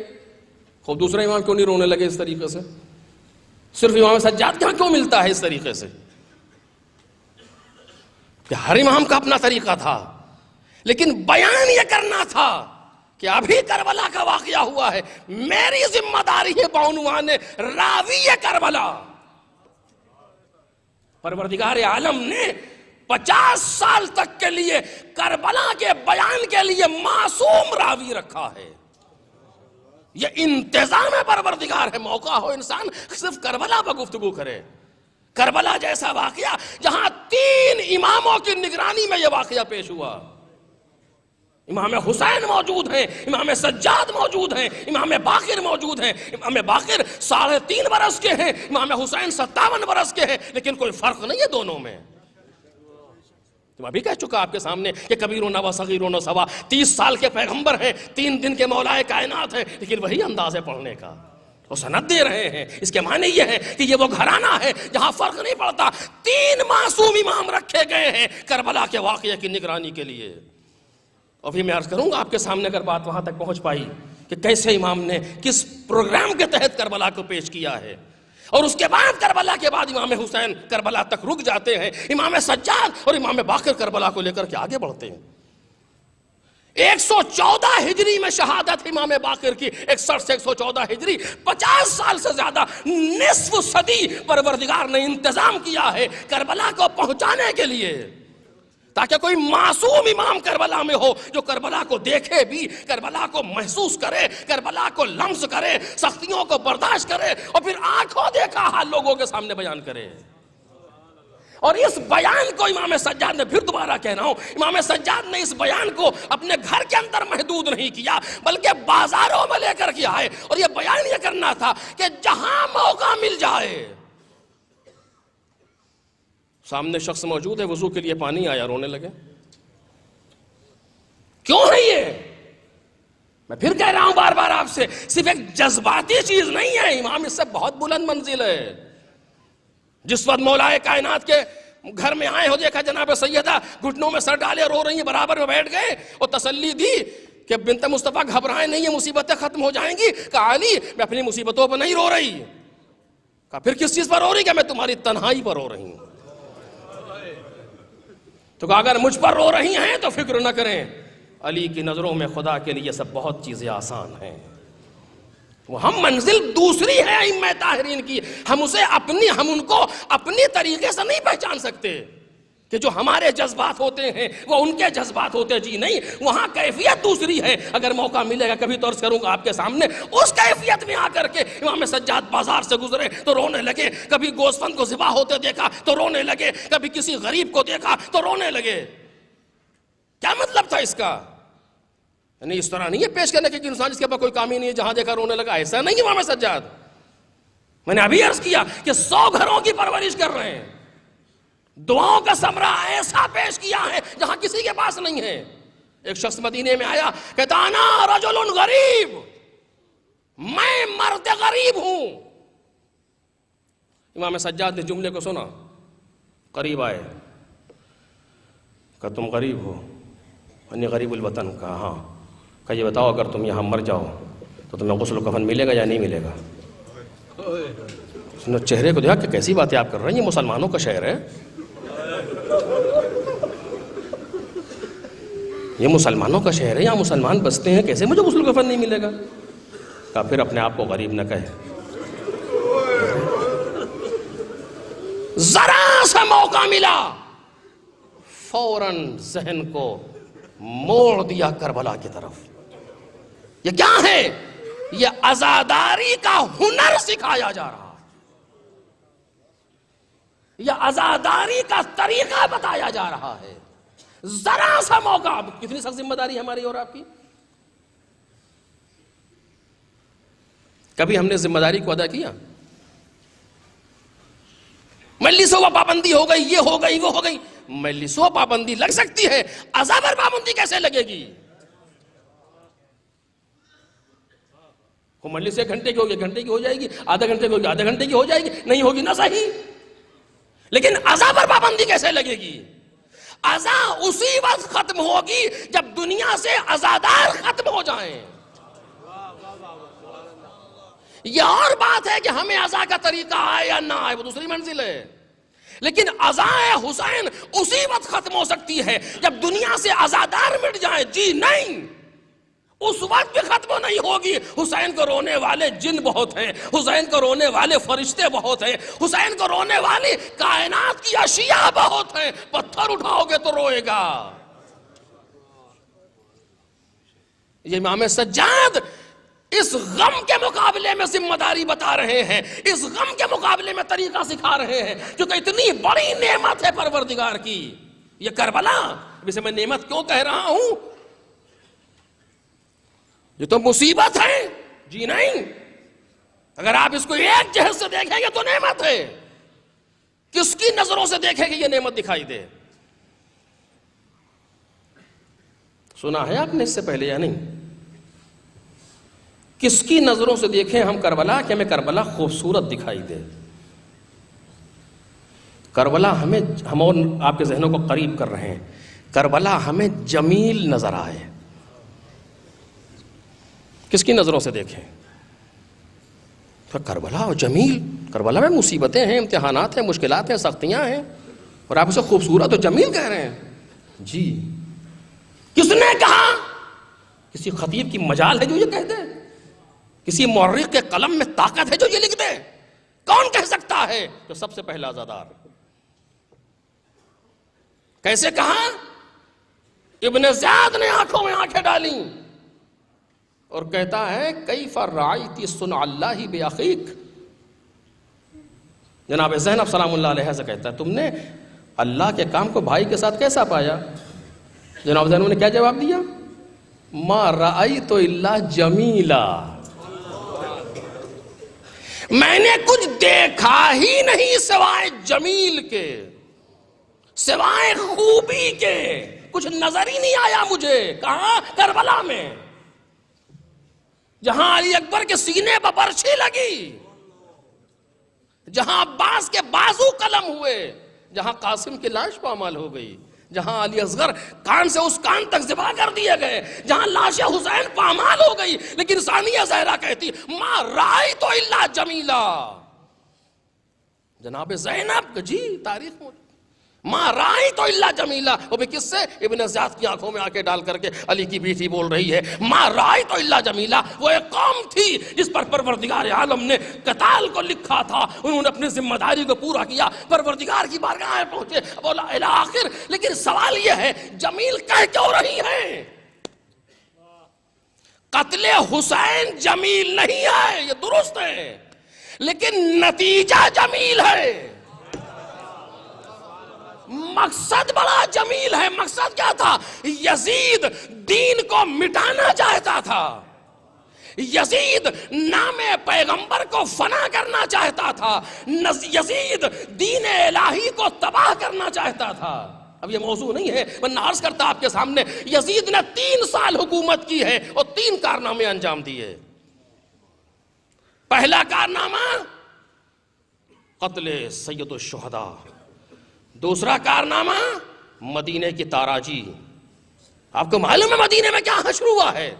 خوب دوسرے امام کیوں نہیں رونے لگے اس طریقے سے؟ صرف امام سجاد کہاں کیوں ملتا ہے اس طریقے سے؟ کہ ہر امام کا اپنا طریقہ تھا، لیکن بیان یہ کرنا تھا کہ ابھی کربلا کا واقعہ ہوا ہے، میری ذمہ داری ہے بعنوان راوی کربلا. پروردگار عالم نے 50 سال تک کے لیے کربلا کے بیان کے لیے معصوم راوی رکھا ہے. یہ انتظام پروردگار ہے. موقع ہو انسان صرف کربلا پر گفتگو کرے. کربلا جیسا واقعہ جہاں 3 اماموں کی نگرانی میں یہ واقعہ پیش ہوا. امام حسین موجود ہیں، امام سجاد موجود ہیں، امام باقر موجود ہیں. امام باقر 3.5 برس کے ہیں، امام حسین 57 برس کے ہیں، لیکن کوئی فرق نہیں ہے دونوں میں. تو ابھی کہہ چکا آپ کے سامنے کہ کبیرون و صغیرون سوا. 30 سال کے پیغمبر ہیں، 3 دن کے مولائے کائنات ہیں، لیکن وہی انداز ہے پڑھنے کا. وہ سند دے رہے ہیں. اس کے معنی یہ ہے کہ یہ وہ گھرانہ ہے جہاں فرق نہیں پڑتا. 3 معصوم امام رکھے گئے ہیں کربلا کے واقعے کی نگرانی کے لیے. اور پھر میں عرض کروں گا آپ کے سامنے اگر بات وہاں تک پہنچ پائی کہ کیسے امام نے کس پروگرام کے تحت کربلا کو پیش کیا ہے. اور اس کے بعد کربلا کے بعد امام حسین کربلا تک رک جاتے ہیں. امام سجاد اور امام باقر کربلا کو لے کر کے آگے بڑھتے ہیں. 114 ہجری میں شہادت امام باقر کی. 61 سے 114 ہجری، 50 سال سے زیادہ، نصف صدی پروردگار نے انتظام کیا ہے کربلا کو پہنچانے کے لیے، تاکہ کوئی معصوم امام کربلا میں ہو جو کربلا کو دیکھے بھی، کربلا کو محسوس کرے، کربلا کو لمس کرے، سختیوں کو برداشت کرے، اور پھر آنکھوں دیکھا حال لوگوں کے سامنے بیان کرے. اور اس بیان کو امام سجاد نے، پھر دوبارہ کہہ رہا ہوں، امام سجاد نے اس بیان کو اپنے گھر کے اندر محدود نہیں کیا، بلکہ بازاروں میں لے کر کے آئے. اور یہ بیان یہ کرنا تھا کہ جہاں موقع مل جائے. سامنے شخص موجود ہے، وضو کے لیے پانی آیا، رونے لگے. کیوں ہے یہ؟ میں پھر کہہ رہا ہوں بار بار آپ سے، صرف ایک جذباتی چیز نہیں ہے. امام اس سے بہت بلند منزل ہے. جس وقت مولائے کائنات کے گھر میں آئے ہو، دیکھا جناب سیدہ گھٹنوں میں سر ڈالے رو رہی ہیں، برابر میں بیٹھ گئے اور تسلی دی کہ بنت مصطفیٰ گھبرائیں نہیں ہیں، مصیبتیں ختم ہو جائیں گی. کہا علی میں اپنی مصیبتوں پر نہیں رو رہی. کہا پھر کس چیز پر رو رہی؟ کہ میں تمہاری تنہائی پر رو رہی ہوں. تو کہا اگر مجھ پر رو رہی ہیں تو فکر نہ کریں، علی کی نظروں میں خدا کے لیے سب بہت چیزیں آسان ہیں. وہ ہم منزل دوسری ہے ائمہ طاہرین کی. ہم ان کو اپنی طریقے سے نہیں پہچان سکتے کہ جو ہمارے جذبات ہوتے ہیں وہ ان کے جذبات ہوتے. جی نہیں، وہاں کیفیت دوسری ہے. اگر موقع ملے گا کبھی تو عرض کروں گا آپ کے سامنے، اس کیفیت میں آ کر کے امام سجاد بازار سے گزرے تو رونے لگے. کبھی گوسفند کو ذبح ہوتے دیکھا تو رونے لگے. کبھی کسی غریب کو دیکھا تو رونے لگے. کیا مطلب تھا اس کا؟ نہیں، اس طرح نہیں ہے پیش کرنے کہ انسان جس کے پاس کوئی کام ہی نہیں ہے جہاں دیکھا رونے لگا. ایسا نہیں امام سجاد. میں نے ابھی عرض کیا کہ 100 گھروں کی پرورش کر رہے ہیں. دعاؤں کا ثمرہ ایسا پیش کیا ہے جہاں کسی کے پاس نہیں ہے. ایک شخص مدینے میں آیا، کہتا انا رجل غریب، میں مرد غریب ہوں. امام سجاد نے جملے کو سنا، قریب آئے، کہ تم غریب ہو؟ انی غریب الوطن. کہا ہاں. کہ یہ بتاؤ اگر تم یہاں مر جاؤ تو تمہیں غسل و کفن ملے گا یا نہیں ملے گا؟ اس نے چہرے کو دیکھا کہ کیسی باتیں آپ کر رہے ہیں، یہ مسلمانوں کا شہر ہے، یہ مسلمانوں کا شہر ہے، یہاں مسلمان بستے ہیں، کیسے مجھے غسل و کفن نہیں ملے گا؟ کہا پھر اپنے آپ کو غریب نہ کہے. ذرا سا موقع ملا فوراً ذہن کو موڑ دیا کربلا کی طرف. یہ کیا ہے؟ یہ عزاداری کا ہنر سکھایا جا رہا ہے، یہ عزاداری کا طریقہ بتایا جا رہا ہے. ذرا سا موقع، کتنی سخت ذمہ داری ہماری اور آپ کی. کبھی ہم نے ذمہ داری کو ادا کیا؟ مجلسوں پر پابندی ہو گئی، یہ ہو گئی، وہ ہو گئی. مجلسوں پر پابندی لگ سکتی ہے، عزا پر پابندی کیسے لگے گی؟ وہ مجلس 1 گھنٹے کی ہوگی 1 گھنٹے کی ہو جائے گی، آدھا گھنٹے کی ہوگی آدھا گھنٹے کی ہو جائے گی، نہیں ہوگی نہ صحیح. لیکن عزا پر پابندی کیسے لگے گی؟ عزا اسی وقت ختم ہوگی جب دنیا سے عزادار ختم ہو جائیں. یہ اور بات ہے کہ ہمیں عزا کا طریقہ آئے یا نہ آئے، وہ دوسری منزل ہے. لیکن عزائے حسین اسی وقت ختم ہو سکتی ہے جب دنیا سے عزادار مٹ جائیں. جی نہیں، اس وقت بھی ختم نہیں ہوگی. حسین کو رونے والے جن بہت ہیں، حسین کو رونے والے فرشتے بہت ہیں، حسین کو رونے والی کائنات کی اشیاء بہت ہیں. پتھر اٹھاؤ گے تو روئے گا. یہ امام سجاد اس غم کے مقابلے میں ذمہ داری بتا رہے ہیں، اس غم کے مقابلے میں طریقہ سکھا رہے ہیں، کیونکہ اتنی بڑی نعمت ہے پروردگار کی یہ کربلا. اسے میں نعمت کیوں کہہ رہا ہوں؟ یہ تو مصیبت ہے. جی نہیں، اگر آپ اس کو ایک جہت سے دیکھیں گے تو نعمت ہے. کس کی نظروں سے دیکھیں گے یہ نعمت دکھائی دے؟ سنا ہے آپ نے اس سے پہلے یا نہیں؟ کس کی نظروں سے دیکھیں ہم کربلا کہ ہمیں کربلا خوبصورت دکھائی دے. کربلا ہم اور آپ کے ذہنوں کو قریب کر رہے ہیں. کربلا ہمیں جمیل نظر آئے. کس کی نظروں سے دیکھیں؟ تو کربلا اور جمیل. کربلا میں مصیبتیں ہیں، امتحانات ہیں، مشکلات ہیں، سختیاں ہیں، اور آپ اسے خوبصورت اور جمیل کہہ رہے ہیں. جی کس نے کہا؟ کسی خطیب کی مجال ہے جو یہ کہہ دے؟ کسی مورخ کے قلم میں طاقت ہے جو یہ لکھ دے؟ کون کہہ سکتا ہے؟ تو سب سے پہلا عزادار. کیسے کہا؟ ابن زیاد نے آنکھوں میں آنکھیں ڈالیں اور کہتا ہے کیف رأیت صنع اللہ بأخیک. جناب زینب سلام اللہ علیہ سے کہتا ہے تم نے اللہ کے کام کو بھائی کے ساتھ کیسا پایا؟ جناب زینب نے کیا جواب دیا؟ ما رأیت الا جمیلا. میں نے کچھ دیکھا ہی نہیں سوائے جمیل کے، سوائے خوبی کے. کچھ نظر ہی نہیں آیا مجھے. کہاں؟ کربلا میں، جہاں علی اکبر کے سینے پر برچھی لگی، جہاں عباس کے بازو قلم ہوئے، جہاں قاسم کی لاش پامال ہو گئی، جہاں علی اصغر کان سے اس کان تک ذبح کر دیے گئے، جہاں لاش حسین پامال ہو گئی. لیکن ثانیہ زہرا کہتی ما رأیت الا جمیلا. جناب زینب جی تاریخ میں ما رأیت الا جمیلا. وہ بھی کس سے؟ ابن زیاد کی آنکھوں میں آنکھیں ڈال کر کے علی کی بیٹی بول رہی ہے ما رأیت الا جمیلا. وہ ایک قوم تھی جس پر پروردگار عالم نے قتال کو لکھا تھا، انہوں نے اپنی ذمہ داری کو پورا کیا، پروردگار کی بارگاہ میں پہنچے، بولا الی آخر. لیکن سوال یہ ہے جمیل کہہ کیوں رہی ہیں؟ قتل حسین جمیل نہیں ہے، یہ درست ہے، لیکن نتیجہ جمیل ہے، مقصد بڑا جمیل ہے. مقصد کیا تھا؟ یزید دین کو مٹانا چاہتا تھا، یزید نام پیغمبر کو فنا کرنا چاہتا تھا، یزید دین الہی کو تباہ کرنا چاہتا تھا. اب یہ موضوع نہیں ہے، میں عرض کرتا آپ کے سامنے یزید نے 3 سال حکومت کی ہے اور 3 کارنامے انجام دیے. پہلا کارنامہ قتل سید الشہداء، دوسرا کارنامہ مدینے کی تاراجی. آپ کو معلوم ہے مدینے میں کیا حشر ہوا ہے؟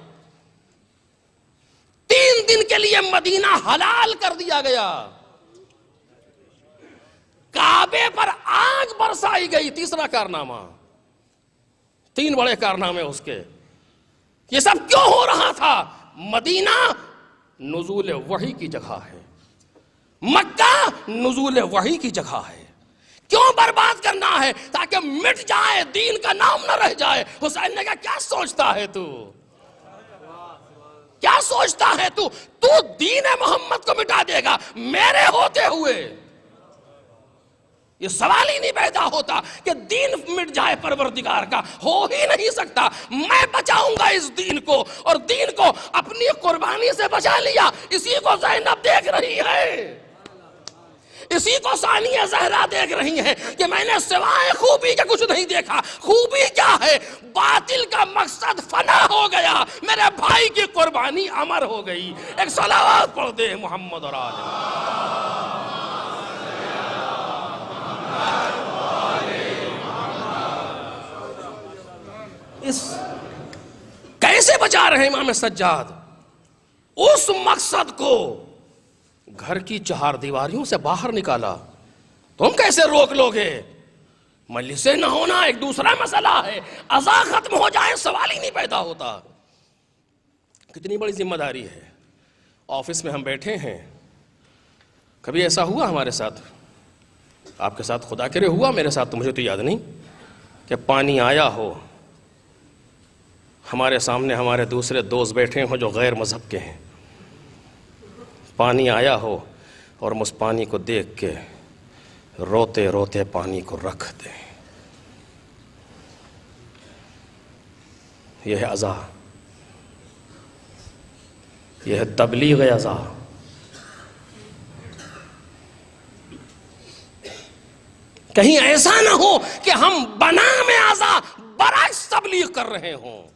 3 دن کے لیے مدینہ حلال کر دیا گیا، کعبے پر آگ برسائی گئی. تیسرا کارنامہ، 3 بڑے کارنامے اس کے. یہ سب کیوں ہو رہا تھا؟ مدینہ نزول وحی کی جگہ ہے، مکہ نزول وحی کی جگہ ہے. کیوں برباد کرنا ہے؟ تاکہ مٹ جائے، دین کا نام نہ رہ جائے۔ حسین نے کہا کیا سوچتا ہے تو؟ کیا سوچتا ہے تو دین محمد کو مٹا دے گا میرے ہوتے ہوئے؟ یہ سوال ہی نہیں پیدا ہوتا کہ دین مٹ جائے پروردگار کا، ہو ہی نہیں سکتا۔ میں بچاؤں گا اس دین کو، اور دین کو اپنی قربانی سے بچا لیا۔ اسی کو زینب دیکھ رہی ہے، اسی کو ثانیہ زہرا دیکھ رہی ہیں کہ میں نے سوائے خوبی کے کچھ نہیں دیکھا۔ خوبی کیا ہے؟ باطل کا مقصد فنا ہو گیا، میرے بھائی کی قربانی امر ہو گئی۔ ایک صلوات پڑھ دے محمد اور آل کیسے بچا رہے امام سجاد اس مقصد کو؟ گھر کی چہار دیواریوں سے باہر نکالا، تم کیسے روک لو گے؟ مجلسیں نہ ہونا ایک دوسرا مسئلہ ہے، عزا ختم ہو جائے سوال ہی نہیں پیدا ہوتا۔ کتنی بڑی ذمہ داری ہے۔ آفس میں ہم بیٹھے ہیں، کبھی ایسا ہوا ہمارے ساتھ؟ آپ کے ساتھ خدا کرے ہوا، میرے ساتھ تو مجھے تو یاد نہیں کہ پانی آیا ہو، ہمارے سامنے ہمارے دوسرے دوست بیٹھے ہوں جو غیر مذہب کے ہیں، پانی آیا ہو اور ہم اس پانی کو دیکھ کے روتے روتے پانی کو رکھ دیں۔ یہ ہے عزا، یہ ہے تبلیغ عزا۔ کہیں ایسا نہ ہو کہ ہم بنام عزا برعکس تبلیغ کر رہے ہوں۔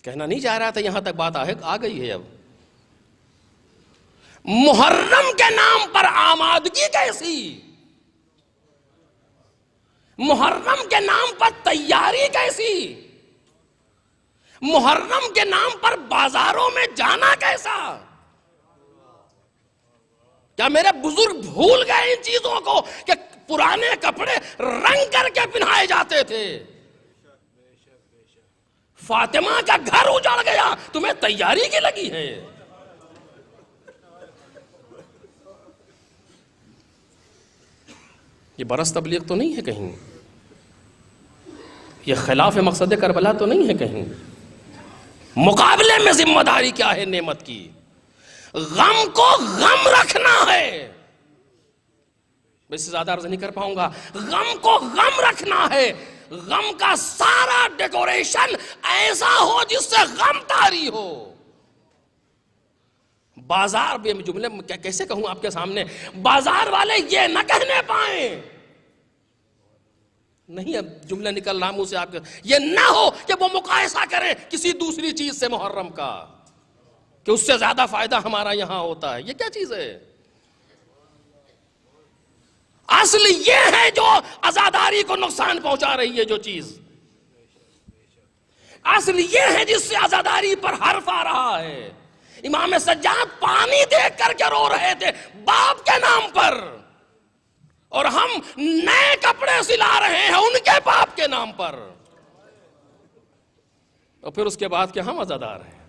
کہنا نہیں چاہ رہا تھا، یہاں تک بات آ گئی ہے۔ اب محرم کے نام پر آمادگی کیسی؟ محرم کے نام پر تیاری کیسی؟ محرم کے نام پر بازاروں میں جانا کیسا؟ کیا میرے بزرگ بھول گئے ان چیزوں کو کہ پرانے کپڑے رنگ کر کے پہنائے جاتے تھے؟ فاطمہ کا گھر اجڑ گیا، تمہیں تیاری کی لگی ہے؟ یہ برس تبلیغ تو نہیں ہے کہیں، یہ خلاف مقصد کربلا تو نہیں ہے کہیں۔ مقابلے میں ذمہ داری کیا ہے نعمت کی؟ غم کو غم رکھنا ہے۔ میں اس سے زیادہ عرض نہیں کر پاؤں گا۔ غم کو غم رکھنا ہے، غم کا سارا ڈیکوریشن ایسا ہو جس سے غم طاری ہو۔ بازار بھی جملے کیسے کہوں آپ کے سامنے، بازار والے یہ نہ کہنے پائیں، نہیں اب جملہ نکل رہا منہ سے آپ کے، یہ نہ ہو کہ وہ مقایسہ کریں کسی دوسری چیز سے محرم کا کہ اس سے زیادہ فائدہ ہمارا یہاں ہوتا ہے۔ یہ کیا چیز ہے؟ اصل یہ ہے جو عزاداری کو نقصان پہنچا رہی ہے، جو چیز اصل یہ ہے جس سے عزاداری پر حرف آ رہا ہے۔ امام سجاد پانی دیکھ کر کے رو رہے تھے باپ کے نام پر، اور ہم نئے کپڑے سلا رہے ہیں ان کے باپ کے نام پر، اور پھر اس کے بعد کہ ہم عزادار ہیں۔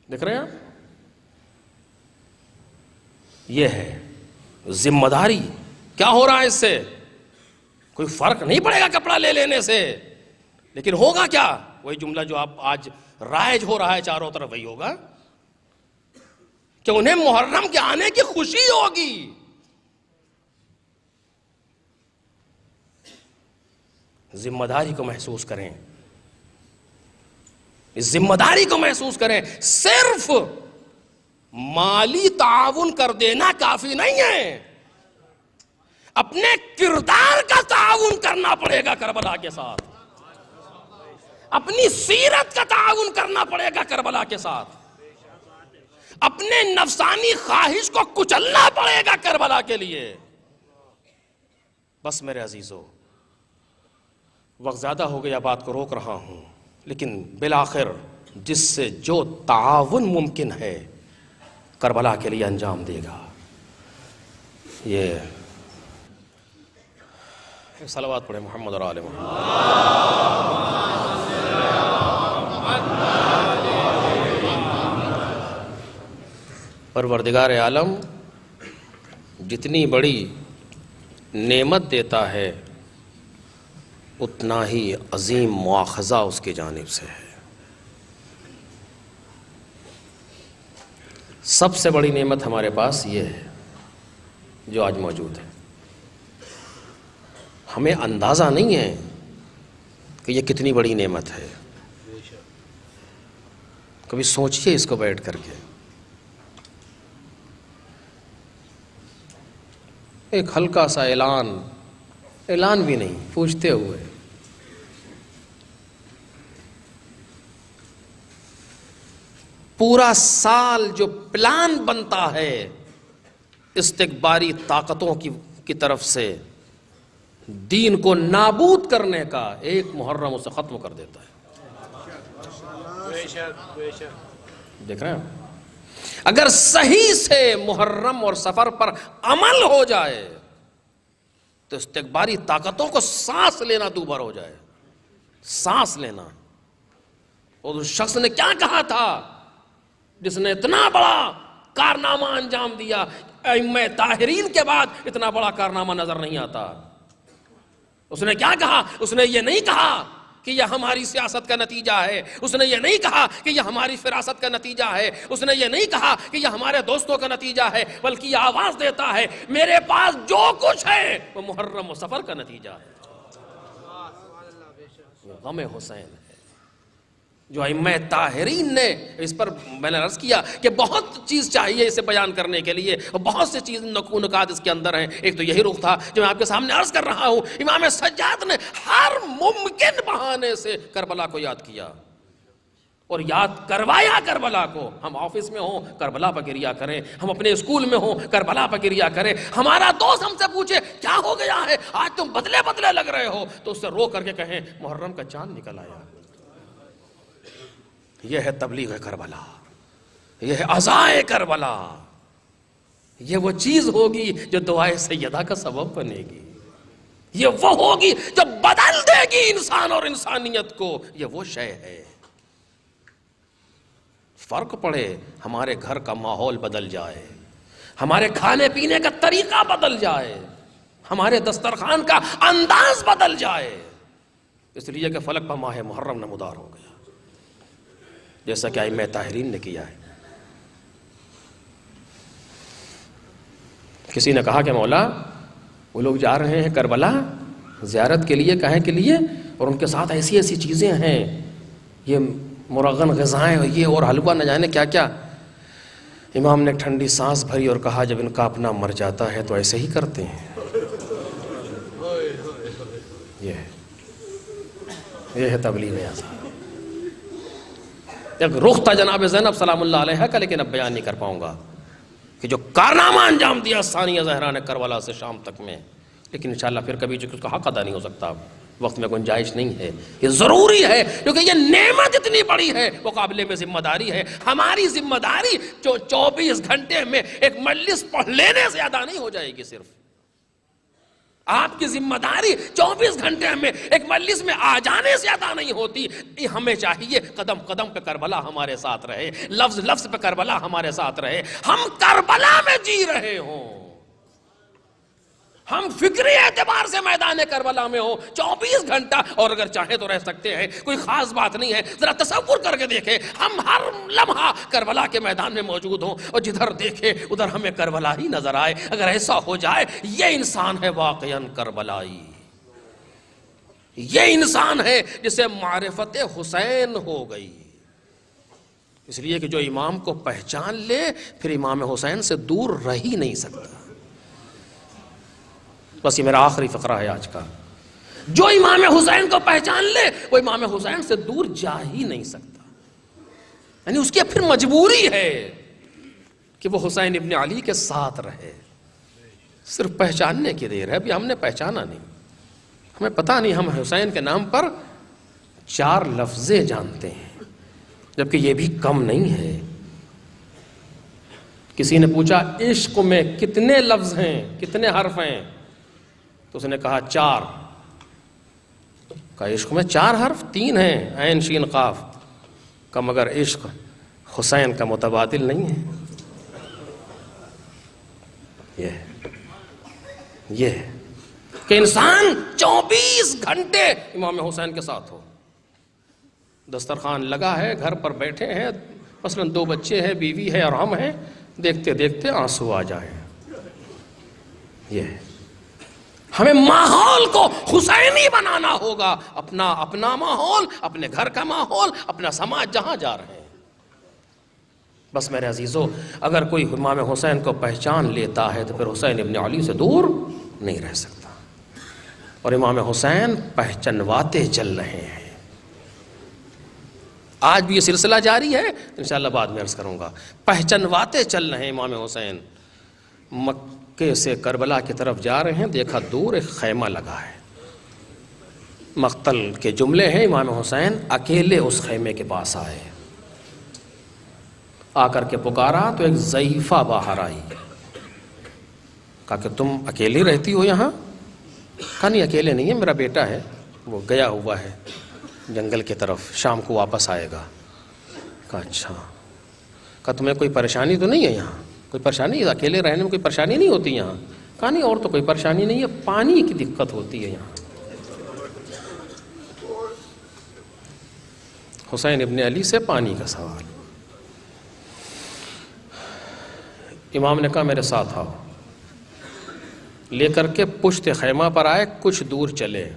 دیکھ رہے ہیں آپ؟ یہ ہے ذمہ داری۔ کیا ہو رہا ہے اس سے؟ کوئی فرق نہیں پڑے گا کپڑا لے لینے سے، لیکن ہوگا کیا؟ وہی جملہ جو آپ آج رائج ہو رہا ہے چاروں طرف، وہی ہوگا کہ انہیں محرم کے آنے کی خوشی ہوگی۔ ذمہ داری کو محسوس کریں، اس ذمہ داری کو محسوس کریں۔ صرف مالی تعاون کر دینا کافی نہیں ہے، اپنے کردار کا تعاون کرنا پڑے گا کربلا کے ساتھ، اپنی سیرت کا تعاون کرنا پڑے گا کربلا کے ساتھ، اپنے نفسانی خواہش کو کچلنا پڑے گا کربلا کے لیے۔ بس میرے عزیزو، وقت زیادہ ہو گیا، بات کو روک رہا ہوں، لیکن بالآخر جس سے جو تعاون ممکن ہے کربلا کے لیے انجام دے گا۔ یہ صلوات پڑھیں محمد اور آل محمد۔ پروردگار عالم جتنی بڑی نعمت دیتا ہے اتنا ہی عظیم مواخذہ اس کی جانب سے ہے۔ سب سے بڑی نعمت ہمارے پاس یہ ہے جو آج موجود ہے۔ ہمیں اندازہ نہیں ہے کہ یہ کتنی بڑی نعمت ہے۔ کبھی سوچئے اس کو بیٹھ کر کے۔ ایک ہلکا سا اعلان بھی نہیں، پوچھتے ہوئے پورا سال جو پلان بنتا ہے استکباری طاقتوں کی طرف سے دین کو نابود کرنے کا، ایک محرم اسے ختم کر دیتا ہے۔ دیکھ رہے ہیں؟ اگر صحیح سے محرم اور سفر پر عمل ہو جائے تو استکباری طاقتوں کو سانس لینا دوبھر ہو جائے، سانس لینا۔ اور اس شخص نے کیا کہا تھا جس نے اتنا بڑا کارنامہ انجام دیا؟ ائمہ طاہرین کے بعد اتنا بڑا کارنامہ نظر نہیں آتا۔ اس نے کیا کہا؟ اس نے یہ نہیں کہا کہ یہ ہماری سیاست کا نتیجہ ہے، اس نے یہ نہیں کہا کہ یہ ہماری فراست کا نتیجہ ہے، اس نے یہ نہیں کہا کہ یہ ہمارے دوستوں کا نتیجہ ہے، بلکہ یہ آواز دیتا ہے میرے پاس جو کچھ ہے وہ محرم و سفر کا نتیجہ ہے۔ یہ غم حسین ہے جو ائمہ طاہرین نے، اس پر میں نے عرض کیا کہ بہت چیز چاہیے اسے بیان کرنے کے لیے، اور بہت سے چیز نکات اس کے اندر ہیں۔ ایک تو یہی رخ تھا جو میں آپ کے سامنے عرض کر رہا ہوں، امام سجاد نے ہر ممکن بہانے سے کربلا کو یاد کیا اور یاد کروایا کربلا کو۔ ہم آفس میں ہوں کربلا پر گریا کریں، ہم اپنے اسکول میں ہوں کربلا پر گریا کریں۔ ہمارا دوست ہم سے پوچھے کیا ہو گیا ہے آج تم بدلے بدلے لگ رہے ہو، تو اس سے رو کر کے کہیں محرم کا چاند نکل آیا۔ یہ ہے تبلیغ کربلا، یہ ہے عزائے کربلا، یہ وہ چیز ہوگی جو دعائے سیدہ کا سبب بنے گی، یہ وہ ہوگی جو بدل دے گی انسان اور انسانیت کو، یہ وہ شے ہے۔ فرق پڑے ہمارے گھر کا ماحول بدل جائے، ہمارے کھانے پینے کا طریقہ بدل جائے، ہمارے دسترخوان کا انداز بدل جائے، اس لیے کہ فلک پر ماہ محرم نمودار ہو گیا، جیسا کہ ائمہ طاہرین نے کیا ہے۔ کسی نے کہا کہ مولا وہ لوگ جا رہے ہیں کربلا زیارت کے لیے، کہیں کے لیے، اور ان کے ساتھ ایسی ایسی چیزیں ہیں، یہ مرغن غذائیں، یہ اور حلوہ نہ جانے کیا کیا۔ امام نے ٹھنڈی سانس بھری اور کہا جب ان کا اپنا مر جاتا ہے تو ایسے ہی کرتے ہیں۔ یہ ہے تبلیغ اعظم۔ ایک رخ تھا جناب زینب سلام اللہ علیہ کا، لیکن اب بیان نہیں کر پاؤں گا کہ جو کارنامہ انجام دیا ثانیہ زہرا نے کربلا سے شام تک میں، لیکن انشاءاللہ پھر کبھی اس کا حق ادا نہیں ہو سکتا، وقت میں گنجائش نہیں ہے۔ یہ ضروری ہے کیونکہ یہ نعمت اتنی بڑی ہے، وہ قابل میں ذمہ داری ہے۔ ہماری ذمہ داری جو 24 گھنٹے میں ایک مجلس پڑھ لینے سے ادا نہیں ہو جائے گی، صرف آپ کی ذمہ داری 24 گھنٹے میں ایک مجلس میں آ جانے سے ادا نہیں ہوتی۔ ہمیں چاہیے قدم قدم پہ کربلا ہمارے ساتھ رہے، لفظ لفظ پہ کربلا ہمارے ساتھ رہے، ہم کربلا میں جی رہے ہوں، ہم فکری اعتبار سے میدان کربلا میں ہوں 24 گھنٹہ، اور اگر چاہیں تو رہ سکتے ہیں، کوئی خاص بات نہیں ہے۔ ذرا تصور کر کے دیکھیں ہم ہر لمحہ کربلا کے میدان میں موجود ہوں اور جدھر دیکھیں ادھر ہمیں کربلا ہی نظر آئے۔ اگر ایسا ہو جائے یہ انسان ہے واقعاً کربلائی، یہ انسان ہے جسے معرفت حسین ہو گئی۔ اس لیے کہ جو امام کو پہچان لے پھر امام حسین سے دور رہ ہی نہیں سکتا۔ بس یہ میرا آخری فقرہ ہے آج کا، جو امام حسین کو پہچان لے وہ امام حسین سے دور جا ہی نہیں سکتا، یعنی اس کی پھر مجبوری ہے کہ وہ حسین ابن علی کے ساتھ رہے۔ صرف پہچاننے کی دیر ہے، ابھی ہم نے پہچانا نہیں، ہمیں پتہ نہیں، ہم حسین کے نام پر 4 لفظیں جانتے ہیں، جبکہ یہ بھی کم نہیں ہے۔ کسی نے پوچھا عشق میں کتنے لفظ ہیں، کتنے حرف ہیں؟ تو اس نے کہا 4۔ کہا عشق میں 4 حرف 3 ہیں، عین شین قاف، کا مگر عشق حسین کا متبادل نہیں ہے۔ یہ یہ ہے کہ انسان 24 گھنٹے امام حسین کے ساتھ ہو. دسترخوان لگا ہے، گھر پر بیٹھے ہیں، مثلا 2 بچے ہیں، بیوی ہے اور ہم ہیں، دیکھتے دیکھتے آنسو آ جائیں. یہ ہے. ہمیں ماحول کو حسینی بنانا ہوگا، اپنا ماحول، اپنے گھر کا ماحول، اپنا سماج جہاں جا رہے ہیں. بس میرے عزیزو، اگر کوئی امام حسین کو پہچان لیتا ہے تو پھر حسین ابن علی سے دور نہیں رہ سکتا. اور امام حسین پہچنواتے چل رہے ہیں. آج بھی یہ سلسلہ جاری ہے، انشاءاللہ بعد میں عرض کروں گا. پہچنواتے چل رہے ہیں امام حسین. مکے سے کربلا کی طرف جا رہے ہیں، دیکھا دور ایک خیمہ لگا ہے. مقتل کے جملے ہیں، امام حسین اکیلے اس خیمے کے پاس آئے. آ کر کے پکارا تو ایک ضعیفہ باہر آئی. کہا کہ تم اکیلی رہتی ہو یہاں؟ کہا نہیں، اکیلے نہیں ہے، میرا بیٹا ہے، وہ گیا ہوا ہے جنگل کی طرف، شام کو واپس آئے گا. کہا اچھا. کہا تمہیں کوئی پریشانی تو نہیں ہے یہاں؟ کوئی پریشانی؟ اکیلے رہنے میں کوئی پریشانی نہیں ہوتی یہاں؟ کہا نہیں، اور تو کوئی پریشانی نہیں ہے، پانی کی دقت ہوتی ہے یہاں. حسین ابن علی سے پانی کا سوال. امام نے کہا میرے ساتھ آؤ. لے کر کے پشت خیمہ پر آئے، کچھ دور چلے.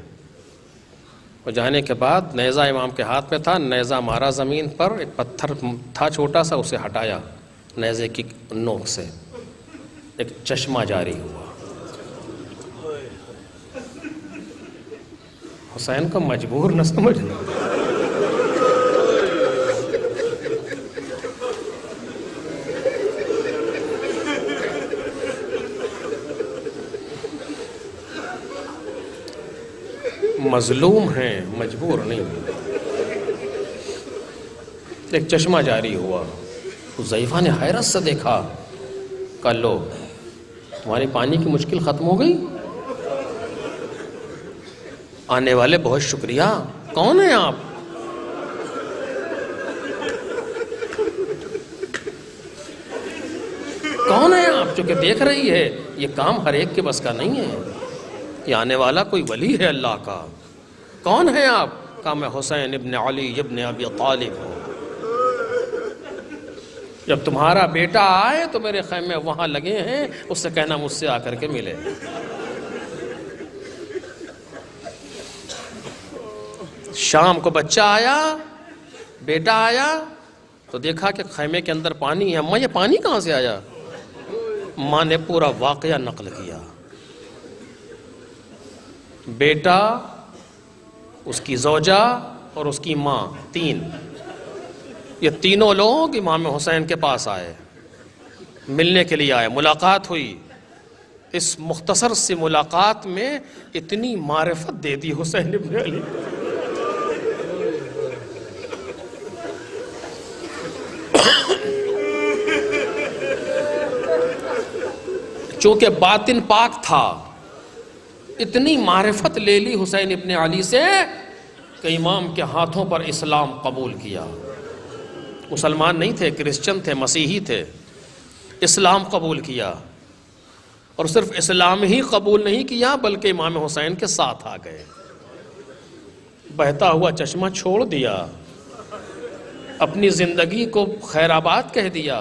اور جانے کے بعد نیزہ امام کے ہاتھ میں تھا، نیزہ مارا زمین پر، ایک پتھر تھا چھوٹا سا، اسے ہٹایا نیزے کی نوک سے، ایک چشمہ جاری ہوا. حسین کو مجبور نہ سمجھنا. مظلوم ہیں، مجبور نہیں. ایک چشمہ جاری ہوا. ضعیفہ نے حیرت سے دیکھا. کہا لو، تمہاری پانی کی مشکل ختم ہو گئی؟ آنے والے بہت شکریہ. کون ہیں آپ؟ کون ہیں آپ جو کہ دیکھ رہی ہے؟ یہ کام ہر ایک کے بس کا نہیں ہے. یہ آنے والا کوئی ولی ہے اللہ کا. کون ہیں آپ؟ کہا میں حسین ابن علی ابن ابی طالب ہوں. جب تمہارا بیٹا آئے تو میرے خیمے وہاں لگے ہیں، اس سے کہنا مجھ سے آ کر کے ملے. شام کو بچہ آیا، بیٹا آیا تو دیکھا کہ خیمے کے اندر پانی ہے. اماں یہ پانی کہاں سے آیا؟ ماں نے پورا واقعہ نقل کیا. بیٹا، اس کی زوجہ اور اس کی ماں، 3، یہ تینوں لوگ امام حسین کے پاس آئے، ملنے کے لیے آئے. ملاقات ہوئی. اس مختصر سی ملاقات میں اتنی معرفت دے دی حسین ابن علی. چونکہ باطن پاک تھا، اتنی معرفت لے لی حسین ابن علی سے کہ امام کے ہاتھوں پر اسلام قبول کیا. مسلمان نہیں تھے، کرسچن تھے، مسیحی تھے. اسلام قبول کیا. اور صرف اسلام ہی قبول نہیں کیا بلکہ امام حسین کے ساتھ آ گئے. بہتا ہوا چشمہ چھوڑ دیا، اپنی زندگی کو خیر آباد کہہ دیا،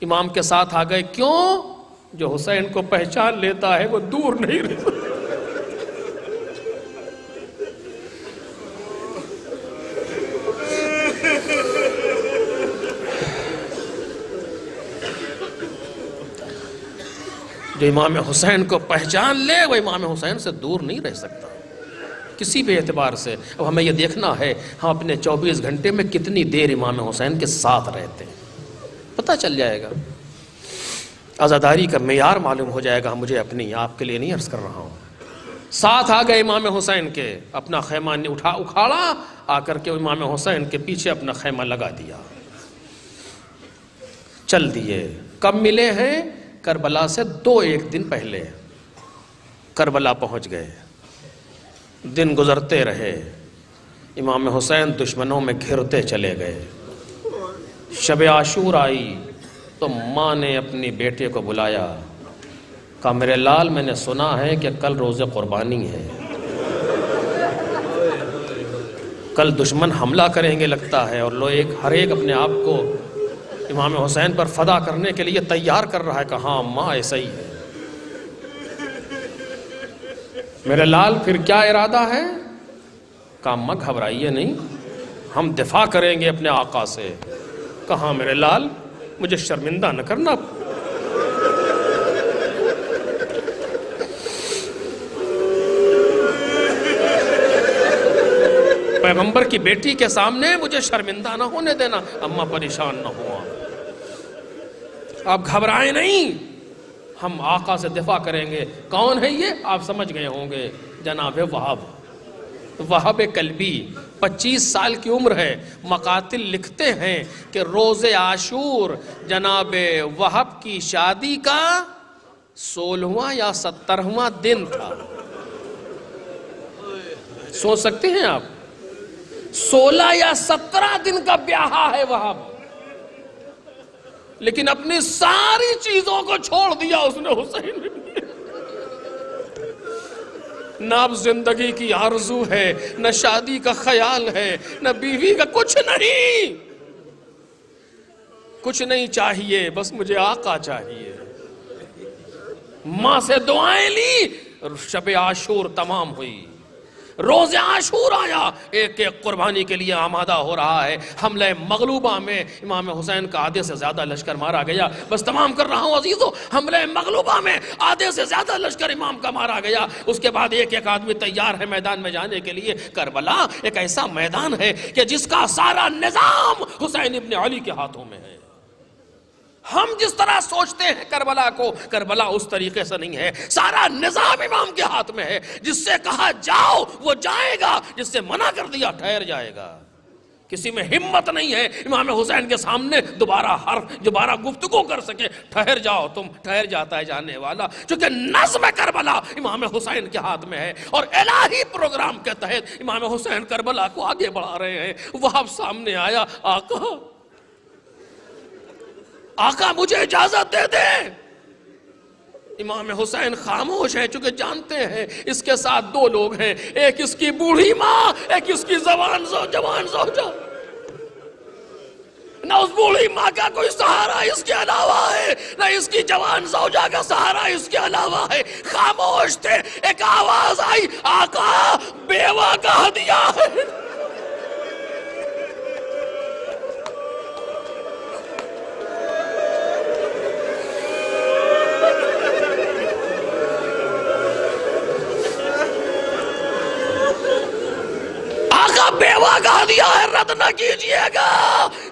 امام کے ساتھ آ گئے. کیوں؟ جو حسین کو پہچان لیتا ہے وہ دور نہیں رہتا. جو امام حسین کو پہچان لے وہ امام حسین سے دور نہیں رہ سکتا کسی بھی اعتبار سے. اب ہمیں یہ دیکھنا ہے ہم اپنے 24 گھنٹے میں کتنی دیر امام حسین کے ساتھ رہتے ہیں، پتہ چل جائے گا. عزاداری کا معیار معلوم ہو جائے گا. مجھے اپنی، آپ کے لیے نہیں عرض کر رہا ہوں. ساتھ آ گئے امام حسین کے، اپنا خیمہ اکھاڑا، آ کر کے امام حسین کے پیچھے اپنا خیمہ لگا دیا، چل دیے. کب ملے ہیں؟ کربلا سے 1 دن پہلے کربلا پہنچ گئے. دن گزرتے رہے، امام حسین دشمنوں میں گھرتے چلے گئے. شب عاشور آئی تو ماں نے اپنی بیٹے کو بلایا. کہا میرے لال میں نے سنا ہے کہ کل روز قربانی ہے، کل دشمن حملہ کریں گے لگتا ہے، اور ہر ایک اپنے آپ کو امام حسین پر فدا کرنے کے لیے تیار کر رہا ہے کہ ہاں ماں ایسا ہی ہے۔ میرے لال پھر کیا ارادہ ہے؟ کہا ماں گھبرائیے نہیں، ہم دفاع کریں گے اپنے آقا سے۔ کہا میرے لال مجھے شرمندہ نہ کرنا، پیغمبر کی بیٹی کے سامنے مجھے شرمندہ نہ ہونے دینا، اماں پریشان نہ ہوا، آپ گھبرائیں نہیں، ہم آقا سے دفاع کریں گے۔ کون ہے یہ؟ آپ سمجھ گئے ہوں گے، جناب وہاب کلبی، 25 سال کی عمر ہے۔ مقاتل لکھتے ہیں کہ روز عاشور جناب وہب کی شادی کا 16واں یا 17واں دن تھا۔ سوچ سکتے ہیں آپ، 16 یا 17 دن کا بیاہ ہے وہب، لیکن اپنی ساری چیزوں کو چھوڑ دیا اس نے حسین بن۔ نہ اب زندگی کی آرزو ہے، نہ شادی کا خیال ہے، نہ بیوی کا، کچھ نہیں چاہیے، بس مجھے آقا چاہیے۔ ماں سے دعائیں لی، شب عاشور تمام ہوئی، روز عاشور آیا، ایک ایک قربانی کے لیے آمادہ ہو رہا ہے۔ حملہ مغلوبہ میں امام حسین کا آدھے سے زیادہ لشکر مارا گیا۔ بس تمام کر رہا ہوں عزیزو، حملہ مغلوبہ میں آدھے سے زیادہ لشکر امام کا مارا گیا۔ اس کے بعد ایک ایک آدمی تیار ہے میدان میں جانے کے لیے۔ کربلا ایک ایسا میدان ہے کہ جس کا سارا نظام حسین ابن علی کے ہاتھوں میں ہے۔ ہم جس طرح سوچتے ہیں کربلا کو، کربلا اس طریقے سے نہیں ہے، سارا نظام امام کے ہاتھ میں ہے۔ جس سے کہا جاؤ وہ جائے گا، جس سے منع کر دیا ٹھہر جائے گا۔ کسی میں ہمت نہیں ہے امام حسین کے سامنے دوبارہ گفتگو کر سکے۔ ٹھہر جاؤ تم، ٹھہر جاتا ہے جانے والا، چونکہ نظم کربلا امام حسین کے ہاتھ میں ہے، اور الہی پروگرام کے تحت امام حسین کربلا کو آگے بڑھا رہے ہیں۔ وہاں سامنے آیا، آقا مجھے اجازت دے دیں۔ امام حسین خاموش ہے، چونکہ جانتے ہیں اس کے ساتھ 2 لوگ ہیں، ایک اس کی بوڑھی ماں، ایک اس کی جوان زوجہ۔ نہ اس بوڑھی ماں کا کوئی سہارا اس کے علاوہ ہے، نہ اس کی جوان زوجہ کا سہارا اس کے علاوہ ہے۔ خاموش تھے، ایک آواز آئی، آقا بیوہ کا ہدیہ ہے۔ بیوہ کا ہدیہ ہے، رد نہ کیجئے گا۔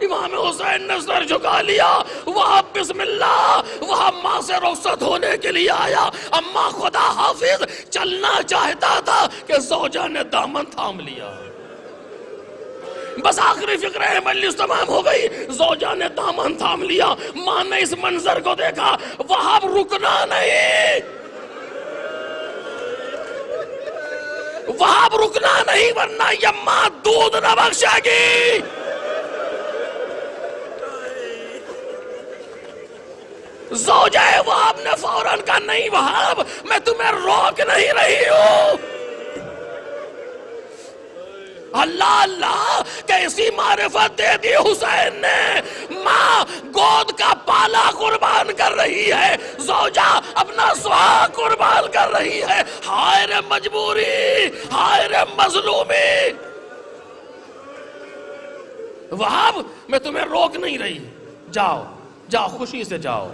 امام حسین نے سر جھکا لیا۔ وہاں بسم اللہ، وہاں ماں سے رخصت ہونے کے لیے آیا۔ اما خدا حافظ چلنا چاہتا تھا کہ زوجہ نے دامن تھام لیا۔ بس آخری فکرہ مجلس تمام ہو گئی، زوجہ نے دامن تھام لیا۔ ماں نے اس منظر کو دیکھا، وہاں رکنا نہیں، وہاں رکنا نہیں، ورنہ یہ ماں دودھ نہ بخشے گی۔ زوجہ وہاب نے فوراً کہا نہیں وہاب، میں تمہیں روک نہیں رہی ہوں۔ اللہ اللہ کیسی معرفت دے دی حسین نے۔ ماں گود کا پالا قربان کر رہی ہے، زوجہ اپنا سہاگ قربان کر رہی ہے۔ ہائے رے مجبوری، ہائے رے مظلومی۔ وہاب میں تمہیں روک نہیں رہی، جاؤ جاؤ، خوشی سے جاؤ،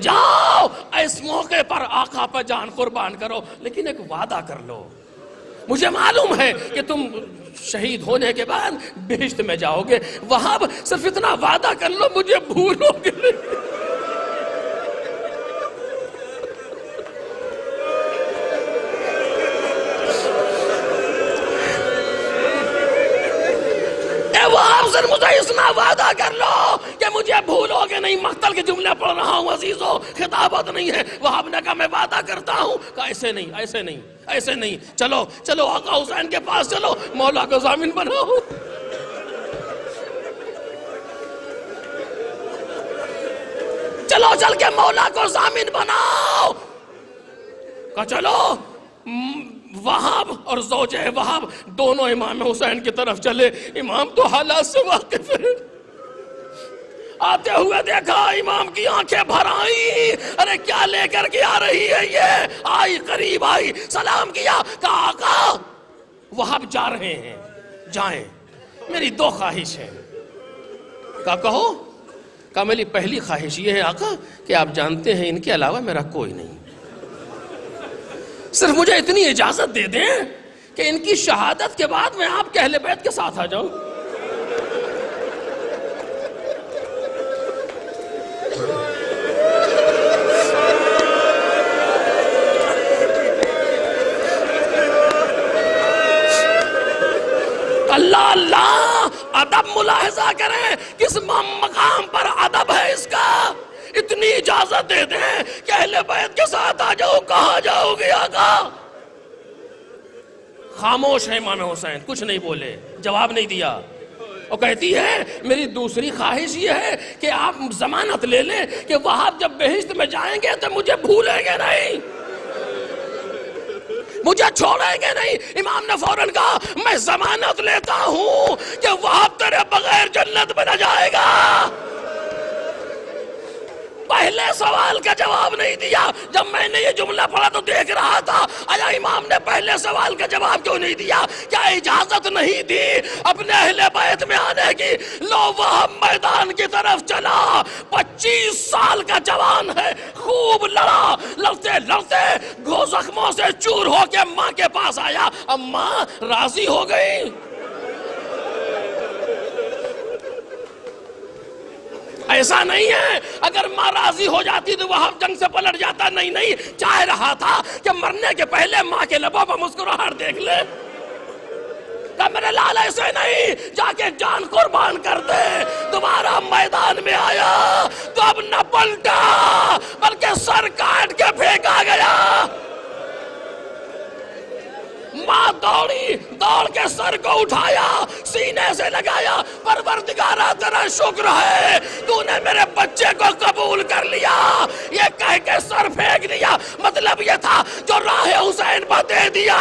جاؤ، اس موقع پر آقا پر جان قربان کرو، لیکن ایک وعدہ کر لو، مجھے معلوم ہے کہ تم شہید ہونے کے بعد بہشت میں جاؤ گے، وہاں صرف اتنا وعدہ کر لو مجھے بھولو گے نہیں۔ وہاں سے مجھے اتنا وعدہ کر لو کہ مجھے بھولو گے نہیں۔ مقتل کے جملے پڑھ رہا ہوں عزیزو، خطابت نہیں ہے۔ وہاب نے کہا میں وعدہ کرتا ہوں، کہا ایسے نہیں، ایسے نہیں، ایسے نہیں، چلو چلو آقا حسین کے پاس چلو، مولا کو ضامن بناؤ۔ چلو چل کے مولا کو ضامن بناؤ۔ کہا چلو وہاب اور زوجہ وہاب دونوں امام حسین کی طرف چلے. امام تو حالات سے واقف ہے. آتے ہوئے دیکھا امام کی آنکھیں بھر آئیں. ارے کیا لے کر کے آ رہی ہے یہ؟ آئی قریب آئی, سلام کیا, کہا آقا وہاب جا رہے ہیں, جائیں, میری 2 خواہش ہیں. کہا کہو. کہا میری پہلی خواہش یہ ہے آقا کہ آپ جانتے ہیں ان کے علاوہ میرا کوئی نہیں, صرف مجھے اتنی اجازت دے دیں کہ ان کی شہادت کے بعد میں آپ کے اہل بیت کے ساتھ آ جاؤں. اللہ اللہ, ادب ملاحظہ کریں, کس مقام پر ادب ہے اس کا. اتنی اجازت دے دیں کہ اہل بیت کے ساتھ آ جاؤ. کہاں جاؤ گے آقا؟ خاموش ہے امام حسین, کچھ نہیں بولے, جواب نہیں دیا. اور کہتی ہے میری دوسری خواہش یہ ہے کہ آپ ضمانت لے لیں کہ وہاب جب بہشت میں جائیں گے تو مجھے بھولیں گے نہیں, مجھے چھوڑیں گے نہیں. امام نے فوراً کہا میں ضمانت لیتا ہوں کہ وہاب تیرے بغیر جنت میں نہ جائے گا. پہلے سوال کا جواب نہیں دیا. جب میں نے یہ جملہ پڑھا تو دیکھ رہا تھا آیا امام نے پہلے سوال کا جواب کیوں نہیں دیا؟ کیا اجازت نہیں دی اپنے اہل بیت میں آنے کی؟ لو وہاب میدان کی طرف چلا, 25 سال کا جوان ہے, خوب لڑا, لڑتے لڑتے گھو زخموں سے چور ہو کے ماں کے پاس آیا. اب ماں راضی ہو گئی. ایسا نہیں ہے, اگر ماں راضی ہو جاتی تو وہاں جنگ سے پلٹ جاتا. نہیں نہیں, چاہ رہا تھا کہ مرنے کے پہلے ماں کے لبوں پر مسکراہٹ دیکھ لے. کہ میرے لال ایسے نہیں, جا کے جان قربان کر دے. دوبارہ میدان میں آیا تو اب نہ پلٹا بلکہ سر کاٹ کے پھینکا گیا. ماں دوڑی, دوڑ کے سر کو اٹھایا, سینے سے لگایا. پروردگارا تیرا شکر ہے تو نے میرے بچے کو قبول کر لیا. یہ کہہ کے سر پھینک دیا. مطلب یہ تھا جو راہ حسین پر دے دیا.